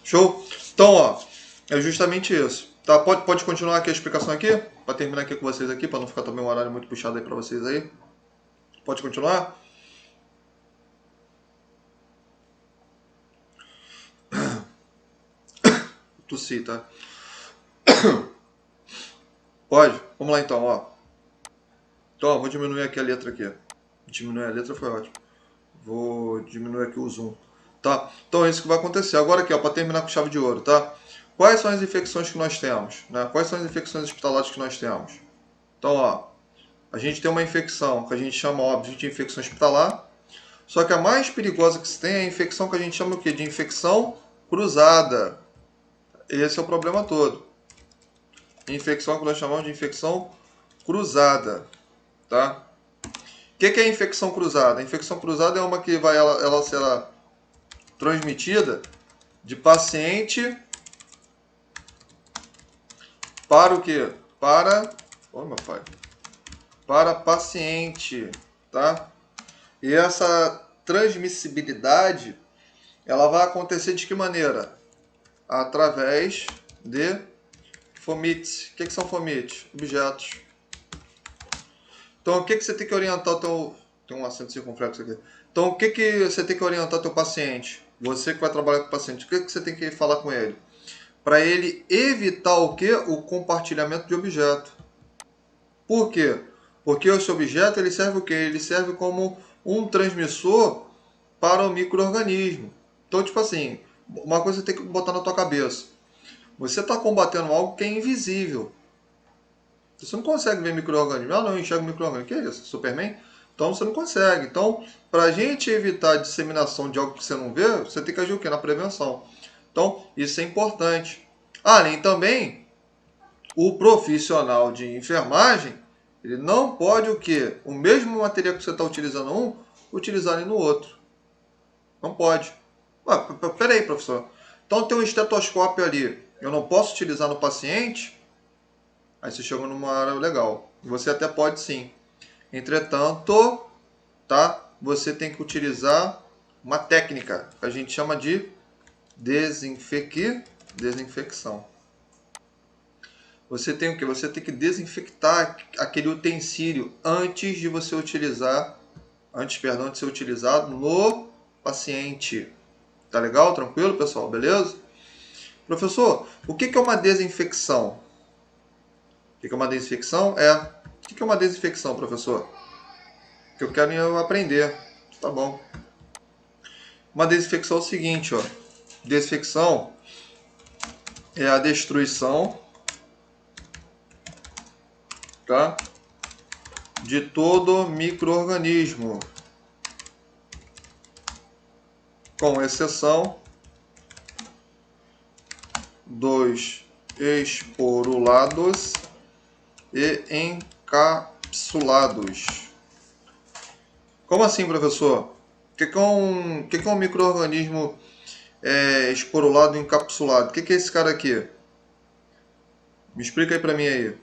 [SPEAKER 1] Show? Então, ó, é justamente isso. Tá, pode continuar aqui a explicação aqui? Para terminar aqui com vocês aqui, para não ficar também um horário muito puxado aí para vocês aí. Pode continuar? Tossi, tá? Pode? Vamos lá então, ó. Então, ó, vou diminuir aqui a letra aqui. Diminuir a letra foi ótimo. Vou diminuir aqui o zoom. Tá? Então é isso que vai acontecer. Agora aqui, ó, para terminar com chave de ouro, tá? Quais são as infecções que nós temos? Né? Quais são as infecções hospitalares que nós temos? Então, ó, a gente tem uma infecção que a gente chama, óbvio, de infecção hospitalar. Só que a mais perigosa que se tem é a infecção que a gente chama o quê? De infecção cruzada. Esse é o problema todo. Infecção que nós chamamos de infecção cruzada. Tá? O que é infecção cruzada? A infecção cruzada é uma que ela será transmitida de paciente para o quê? Oh, meu pai. Para paciente. Tá? E essa transmissibilidade ela vai acontecer de que maneira? Através de fomites. O que são fomites? Objetos. Então, o que você tem que orientar o teu... Tem um acento circunflexo aqui. Então, o que você tem que orientar o teu paciente? Você que vai trabalhar com o paciente, o que você tem que falar com ele? Para ele evitar o quê? O compartilhamento de objeto. Por quê? Porque esse objeto ele serve o quê? Ele serve como um transmissor para o micro-organismo. Então, tipo assim, uma coisa você tem que botar na tua cabeça. Você está combatendo algo que é invisível. Você não consegue ver micro-organismo. Ah, não, eu enxergo micro-organismo. Que é isso? Superman? Então você não consegue. Então, para a gente evitar a disseminação de algo que você não vê, você tem que agir o quê? Na prevenção. Então, isso é importante. Além também, o profissional de enfermagem, ele não pode o quê? O mesmo material que você está utilizando um, utilizar ele no outro. Não pode. Peraí, professor. Então tem um estetoscópio ali. Eu não posso utilizar no paciente? Aí você chega numa área legal. Você até pode sim. Entretanto, tá? Você tem que utilizar uma técnica que a gente chama de desinfecção. Você tem o que? Você tem que desinfectar aquele utensílio antes de você utilizar, de ser utilizado no paciente. Tá legal? Tranquilo, pessoal? Beleza? Professor, o que é uma desinfecção? O que é uma desinfecção? O que é uma desinfecção, professor? Que eu quero aprender. Tá bom. Uma desinfecção é o seguinte, ó. Desinfecção é a destruição, tá? De todo micro-organismo, com exceção dos esporulados e encapsulados. Como assim, professor? O que é um micro-organismo esporulado encapsulado? O que é esse cara aqui? Me explica aí para mim aí.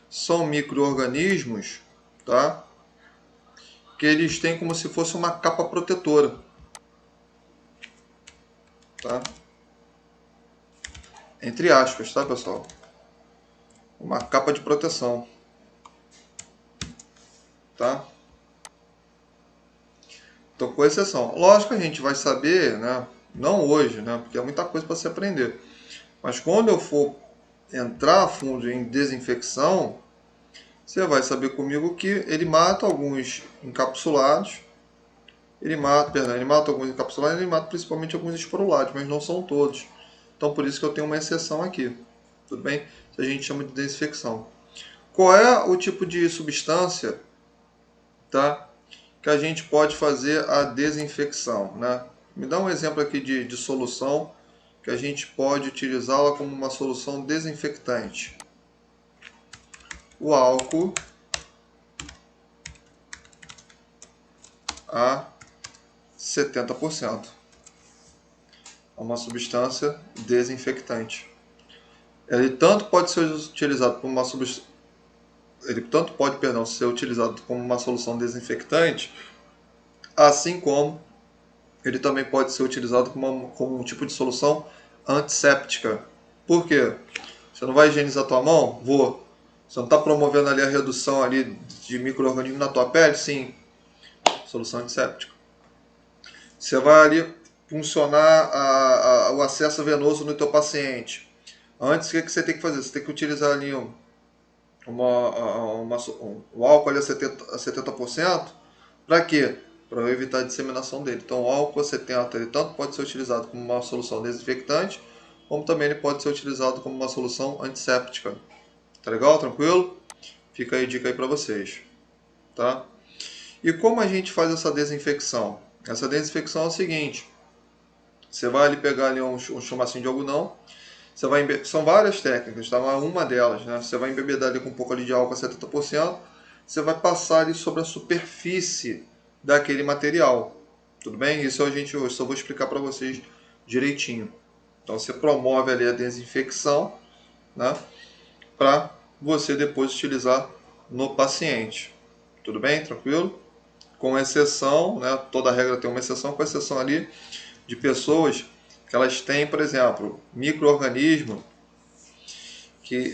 [SPEAKER 1] São micro-organismos, tá? Que eles têm como se fosse uma capa protetora, tá? Entre aspas, tá, pessoal? Uma capa de proteção, tá? Então, com exceção. Lógico que a gente vai saber, né? Não hoje, né? Porque é muita coisa para se aprender. Mas quando eu for entrar a fundo em desinfecção, você vai saber comigo que ele mata alguns encapsulados. Ele mata alguns encapsulados, ele mata principalmente alguns esporulados, mas não são todos. Então, por isso que eu tenho uma exceção aqui. Tudo bem? Isso a gente chama de desinfecção. Qual é o tipo de substância, tá, que a gente pode fazer a desinfecção, né? Me dá um exemplo aqui de solução que a gente pode utilizá-la como uma solução desinfectante. O álcool a 70%. É uma substância desinfectante. Ele tanto pode ser utilizado como uma ele tanto pode, perdão, ser utilizado como uma solução desinfectante, assim como ele também pode ser utilizado como um tipo de solução antisséptica. Por quê? Você não vai higienizar a tua mão? Vou. Você não está promovendo ali a redução ali de micro-organismos na tua pele? Sim. Solução antisséptica. Você vai ali funcionar o acesso venoso no teu paciente. Antes, o que você tem que fazer? Você tem que utilizar ali o álcool ali a 70%. Para quê? Para evitar a disseminação dele. Então, o álcool a 70% ele tanto pode ser utilizado como uma solução desinfectante, como também ele pode ser utilizado como uma solução antisséptica. Tá legal? Tranquilo? Fica aí a dica aí para vocês. Tá? E como a gente faz essa desinfecção? Essa desinfecção é o seguinte. Você vai ali pegar ali um chumacinho de algodão. São várias técnicas, tá? Uma delas, né? Você vai embebedar ali com um pouco ali de álcool a 70%. Você vai passar ali sobre a superfície daquele material. Tudo bem? Isso eu só vou explicar para vocês direitinho. Então você promove ali a desinfecção, né? Para você depois utilizar no paciente. Tudo bem? Tranquilo? Com exceção, né? Toda regra tem uma exceção, com exceção ali de pessoas que elas têm, por exemplo, micro-organismo que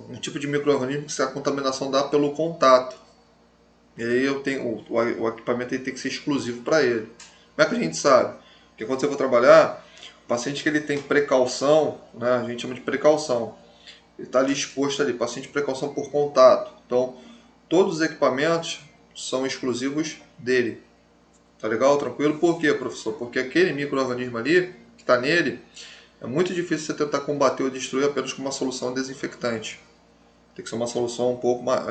[SPEAKER 1] um tipo de micro-organismo que a contaminação dá pelo contato. E aí eu tenho o equipamento tem que ser exclusivo para ele. Como é que a gente sabe? Porque quando você for trabalhar, o paciente que ele tem precaução, né, a gente chama de precaução, ele está ali exposto ali, paciente de precaução por contato. Então, todos os equipamentos são exclusivos dele. Tá legal? Tranquilo? Por quê, professor? Porque aquele micro-organismo ali, que está nele, é muito difícil você tentar combater ou destruir apenas com uma solução desinfectante. Tem que ser uma solução um pouco mais.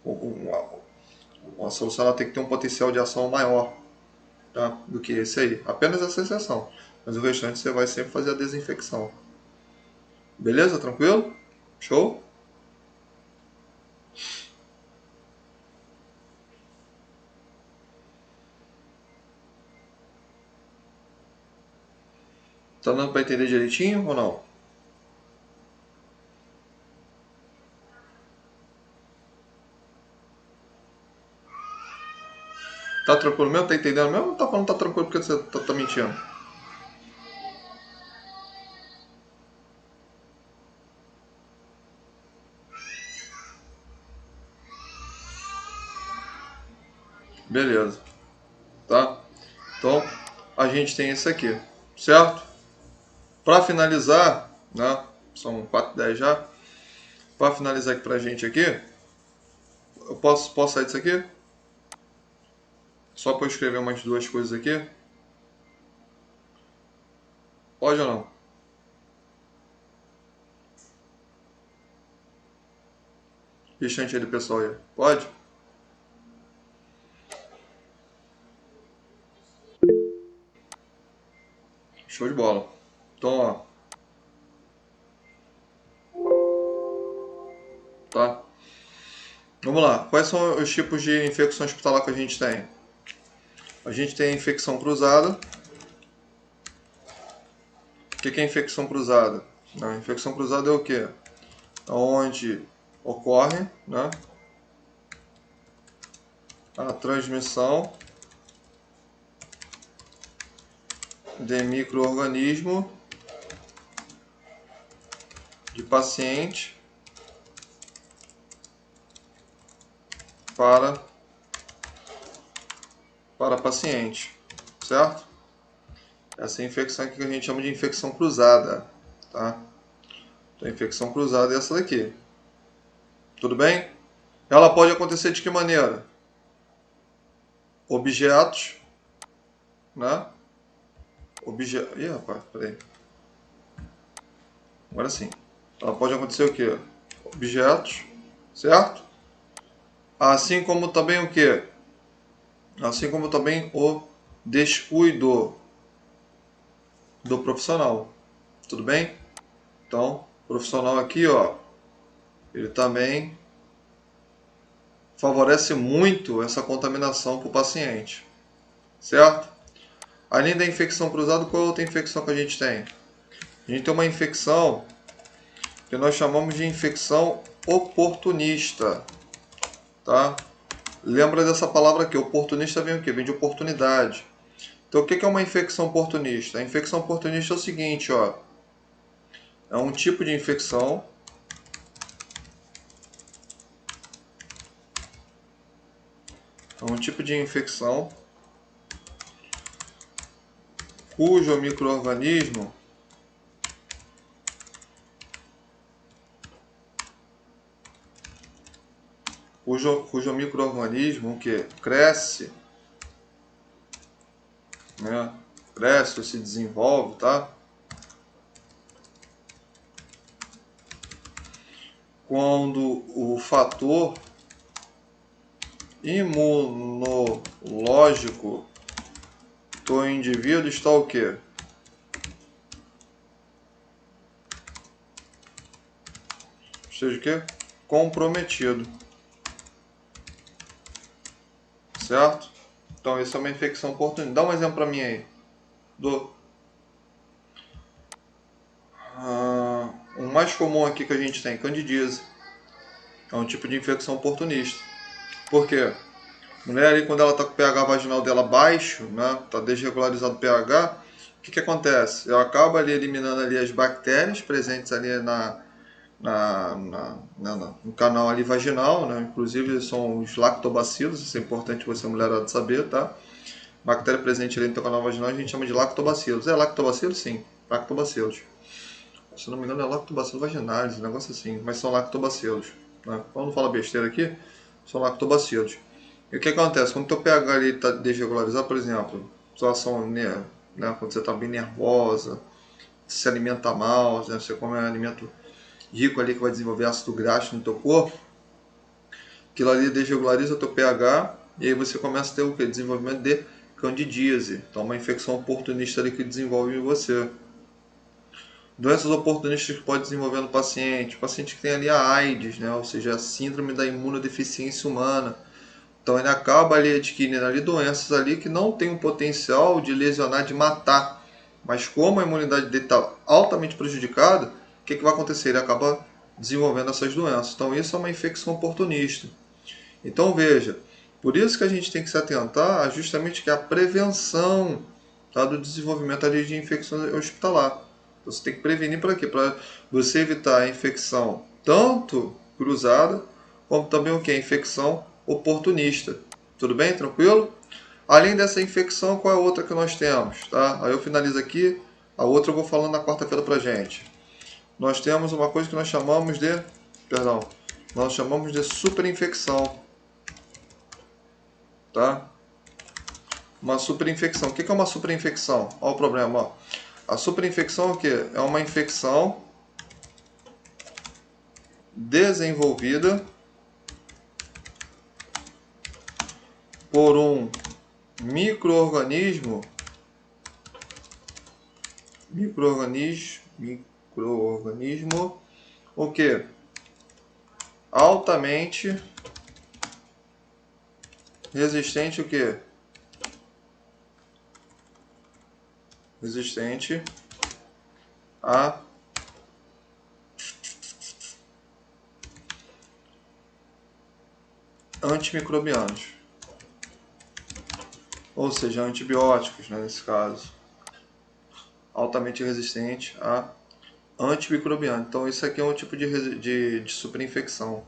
[SPEAKER 1] Uma solução ela tem que ter um potencial de ação maior, tá, do que esse aí. Apenas essa exceção. Mas o restante você vai sempre fazer a desinfecção. Beleza? Tranquilo? Show? Tá dando para entender direitinho ou não? Tá tranquilo mesmo? Tá entendendo mesmo? Ou tá falando que tá tranquilo porque você tá mentindo? Beleza. Tá? Então, a gente tem esse aqui. Certo? Para finalizar, né? São 4:10 já. Para finalizar aqui pra gente aqui, eu posso sair disso aqui? Só para eu escrever umas duas coisas aqui? Pode ou não? Restante aí do pessoal aí. Pode? Show de bola. Então, ó. Tá? Vamos lá. Quais são os tipos de infecção hospitalar que a gente tem? A gente tem a infecção cruzada. O que é infecção cruzada? A infecção cruzada é o quê? Onde ocorre, né, a transmissão de micro-organismo de paciente para paciente, certo? Essa é a infecção que a gente chama de infecção cruzada, tá? Então, a infecção cruzada é essa daqui. Tudo bem? Ela pode acontecer de que maneira? Objetos, né? Ih, rapaz, peraí. Agora sim. Ela pode acontecer o quê? Objetos, certo? Assim como também o quê? Assim como também o descuido do profissional. Tudo bem? Então, o profissional aqui, ó, ele também favorece muito essa contaminação para o paciente, certo? Além da infecção cruzada, qual outra infecção que a gente tem? A gente tem uma infecção que nós chamamos de infecção oportunista, tá? Lembra dessa palavra aqui, oportunista vem o quê? Vem de oportunidade. Então, o que é uma infecção oportunista? A infecção oportunista é o seguinte, ó, é um tipo de infecção cujo micro-organismo que cresce, né? Cresce ou se desenvolve, tá? Quando o fator imunológico do indivíduo está o quê? Esteja o quê? Comprometido. Certo? Então, isso é uma infecção oportunista. Dá um exemplo para mim aí. O mais comum aqui que a gente tem, candidíase. É um tipo de infecção oportunista. Por quê? A mulher ali, quando ela está com o pH vaginal dela baixo, né, está desregularizado o pH, o que acontece? Ela acaba ali eliminando ali as bactérias presentes ali no canal ali vaginal, né? Inclusive são os lactobacilos, isso é importante você, mulherada, saber, tá? Bactéria presente ali no canal vaginal a gente chama de lactobacilos. É lactobacilos? Sim, lactobacilos. Se não me engano é lactobacilos vaginalis, um negócio assim, mas são lactobacilos. Né? Vamos não falar besteira aqui, são lactobacilos. E o que acontece? Quando o teu pH está desregularizado, por exemplo, situação, né, quando você está bem nervosa, se alimenta mal, né, você come um alimento rico ali que vai desenvolver ácido graxo no teu corpo, aquilo ali desregulariza o teu pH e aí você começa a ter o que? Desenvolvimento de candidíase. Então, uma infecção oportunista ali que desenvolve em você. Doenças oportunistas que pode desenvolver no paciente. O paciente que tem ali a AIDS, né? Ou seja, a síndrome da imunodeficiência humana. Então ele acaba ali adquirindo ali doenças ali que não tem um potencial de lesionar, de matar. Mas como a imunidade dele está altamente prejudicada, o que vai acontecer? Ele acaba desenvolvendo essas doenças. Então isso é uma infecção oportunista. Então veja, por isso que a gente tem que se atentar a justamente que a prevenção, tá, do desenvolvimento ali de infecção hospitalar. Então, você tem que prevenir para quê? Para você evitar a infecção tanto cruzada, como também o que? A infecção oportunista. Tudo bem? Tranquilo? Além dessa infecção, qual é a outra que nós temos? Tá? Aí eu finalizo aqui, a outra eu vou falando na quarta-feira para gente. Nós temos uma coisa que nós chamamos de, nós chamamos de superinfecção. Tá? Uma superinfecção. O que é uma superinfecção? Olha o problema. Ó. A superinfecção é o quê? É uma infecção desenvolvida por um micro-organismo o que? Altamente resistente o quê? Resistente a antimicrobianos. Ou seja, antibióticos, né, nesse caso. Altamente resistente a antimicrobiano. Então, isso aqui é um tipo de superinfecção.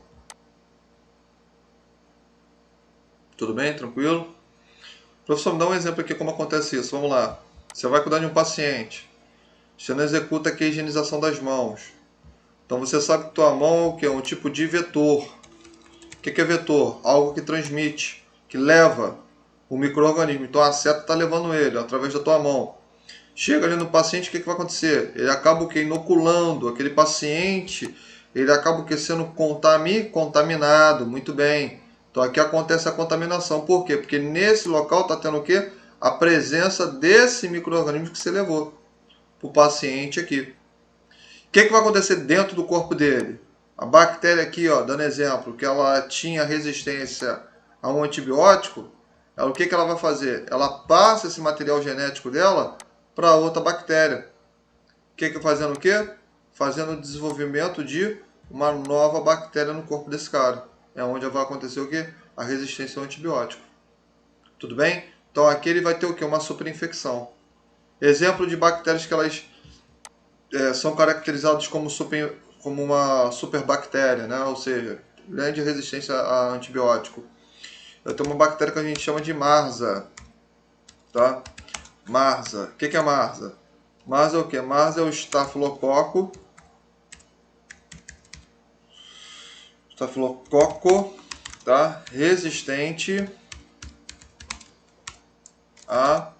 [SPEAKER 1] Tudo bem? Tranquilo? Professor, me dá um exemplo aqui como acontece isso. Vamos lá. Você vai cuidar de um paciente. Você não executa aqui a higienização das mãos. Então, você sabe que tua mão é o quê? É um tipo de vetor. O que é vetor? Algo que transmite, que leva o micro-organismo. Então, a seta está levando ele através da tua mão. Chega ali no paciente, o que vai acontecer? Ele acaba o que? Inoculando aquele paciente, ele acaba o que? Sendo contaminado, muito bem. Então aqui acontece a contaminação. Por quê? Porque nesse local está tendo o quê? A presença desse micro-organismo que você levou para o paciente aqui. O que vai acontecer dentro do corpo dele? A bactéria aqui, ó, dando exemplo, que ela tinha resistência a um antibiótico, ela, o que ela vai fazer? Ela passa esse material genético dela para outra bactéria. Fazendo o quê? Fazendo o desenvolvimento de uma nova bactéria no corpo desse cara. É onde vai acontecer o quê? A resistência ao antibiótico. Tudo bem? Então aqui ele vai ter o quê? Uma superinfecção. Exemplo de bactérias que elas são caracterizadas como uma superbactéria, né? Ou seja, grande resistência a antibiótico. Eu tenho uma bactéria que a gente chama de Marsa, tá? Marsa. O que é Marsa? Marsa é o que? Marsa é o estafilococo. Estafilococo, tá? Resistente a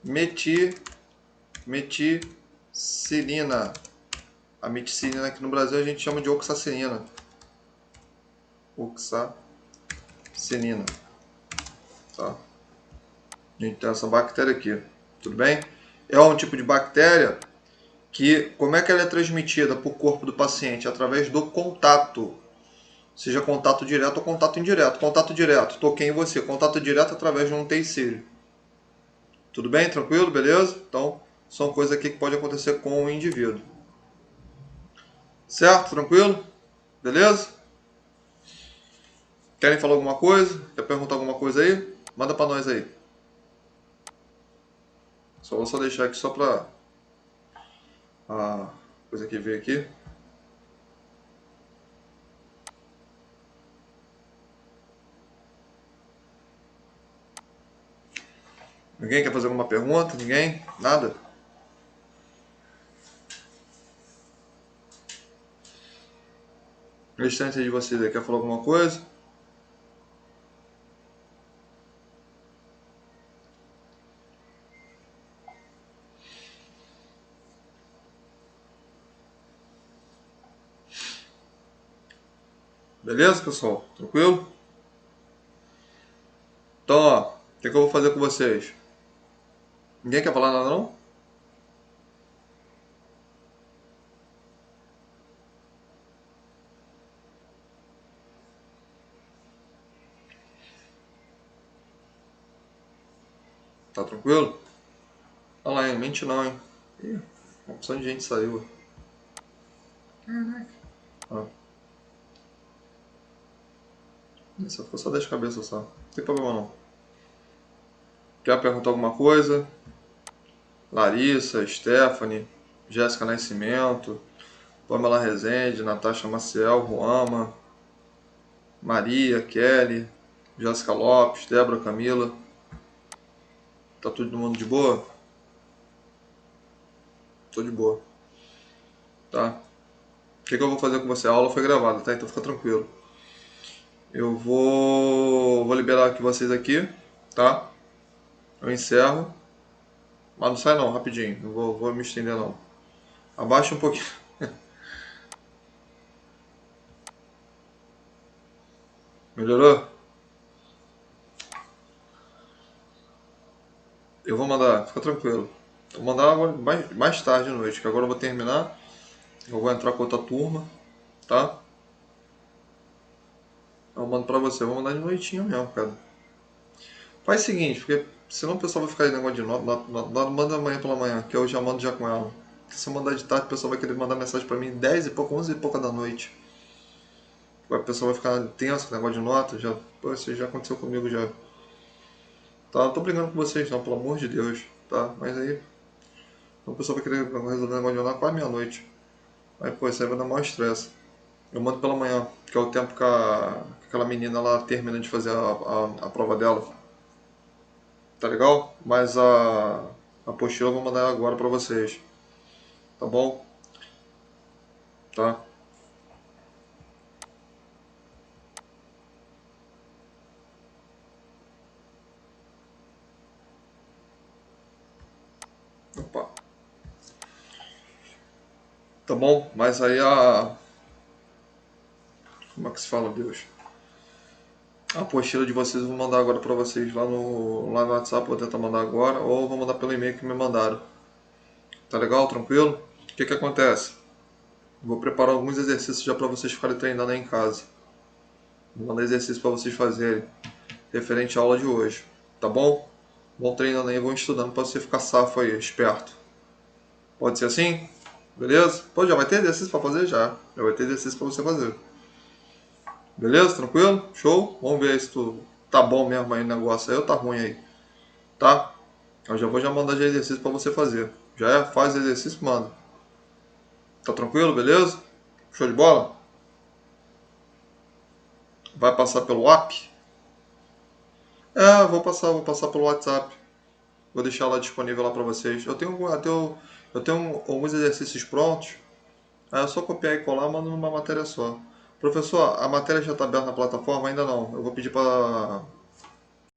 [SPEAKER 1] meticilina. A meticilina aqui no Brasil a gente chama de oxacilina. Oxacilina, tá? A gente tem essa bactéria aqui, tudo bem? É um tipo de bactéria que, como é que ela é transmitida para o corpo do paciente? Através do contato. Seja contato direto ou contato indireto. Contato direto, toquei em você. Contato direto através de um utensílio. Tudo bem? Tranquilo? Beleza? Então, são coisas aqui que pode acontecer com o indivíduo. Certo? Tranquilo? Beleza? Querem falar alguma coisa? Quer perguntar alguma coisa aí? Manda pra nós aí. Só vou deixar aqui só pra a coisa que veio aqui. Ninguém quer fazer alguma pergunta? Ninguém? Nada? O restante de vocês aí quer falar alguma coisa? Beleza, pessoal? Tranquilo? Então, ó, o que eu vou fazer com vocês? Ninguém quer falar nada não? Tá tranquilo? Olha lá, hein? Mente não, hein? Ih, uma opção de gente saiu. Caraca. Ah. Isso ficou só 10 cabeças só. Não tem problema não. Quer perguntar alguma coisa? Larissa, Stephanie, Jéssica Nascimento, Pamela Rezende, Natasha Maciel, Ruama, Maria, Kelly, Jéssica Lopes, Débora, Camila. Tá todo mundo de boa? Tô de boa. Tá? O que eu vou fazer com você? A aula foi gravada, tá? Então fica tranquilo. Eu vou liberar aqui vocês aqui, tá? Eu encerro. Mas não sai não, rapidinho. Não vou me estender não. Abaixa um pouquinho. Melhorou? Eu vou mandar, fica tranquilo. Vou mandar mais tarde à noite, que agora eu vou terminar. Eu vou entrar com outra turma, tá? Eu mando pra você, eu vou mandar de noitinha mesmo, cara. Faz o seguinte, porque senão o pessoal vai ficar aí negócio de nota, manda amanhã pela manhã, que eu já mando já com ela. Porque se eu mandar de tarde, o pessoal vai querer mandar mensagem pra mim 10 e pouco, 11 e pouca da noite. O pessoal vai ficar tenso com o negócio de nota, já, pô, isso já aconteceu comigo já. Tá, não tô brigando com vocês não, pelo amor de Deus, tá? Mas aí, o pessoal vai querer resolver o negócio de nota quase meia-noite. Aí, pô, isso aí vai dar maior estresse. Eu mando pela manhã, que é o tempo que aquela menina lá termina de fazer a prova dela. Tá legal? Mas a apostila eu vou mandar agora pra vocês. Tá bom? Tá? Opa. Tá bom? Mas aí a. Como é que se fala, Deus? A apostila de vocês eu vou mandar agora pra vocês lá no WhatsApp. Vou tentar mandar agora. Ou vou mandar pelo e-mail que me mandaram. Tá legal? Tranquilo? O que que acontece? Vou preparar alguns exercícios já pra vocês ficarem treinando aí em casa. Vou mandar exercício pra vocês fazerem. Referente à aula de hoje. Tá bom? Vão treinando aí, vão estudando pra você ficar safo aí, esperto. Pode ser assim? Beleza? Pô, já vai ter exercício pra fazer? Já. Já vai ter exercício pra você fazer. Beleza? Tranquilo? Show? Vamos ver se tu tá bom mesmo aí o negócio aí ou tá ruim aí. Tá? Eu já vou já mandar já exercício pra você fazer. Já é? Faz exercício, manda. Tá tranquilo? Beleza? Show de bola? Vai passar pelo app? É, vou passar pelo WhatsApp. Vou deixar lá disponível lá pra vocês. Eu tenho alguns exercícios prontos. Aí é só copiar e colar, mando numa matéria só. Professor, a matéria já está aberta na plataforma? Ainda não. Eu vou pedir para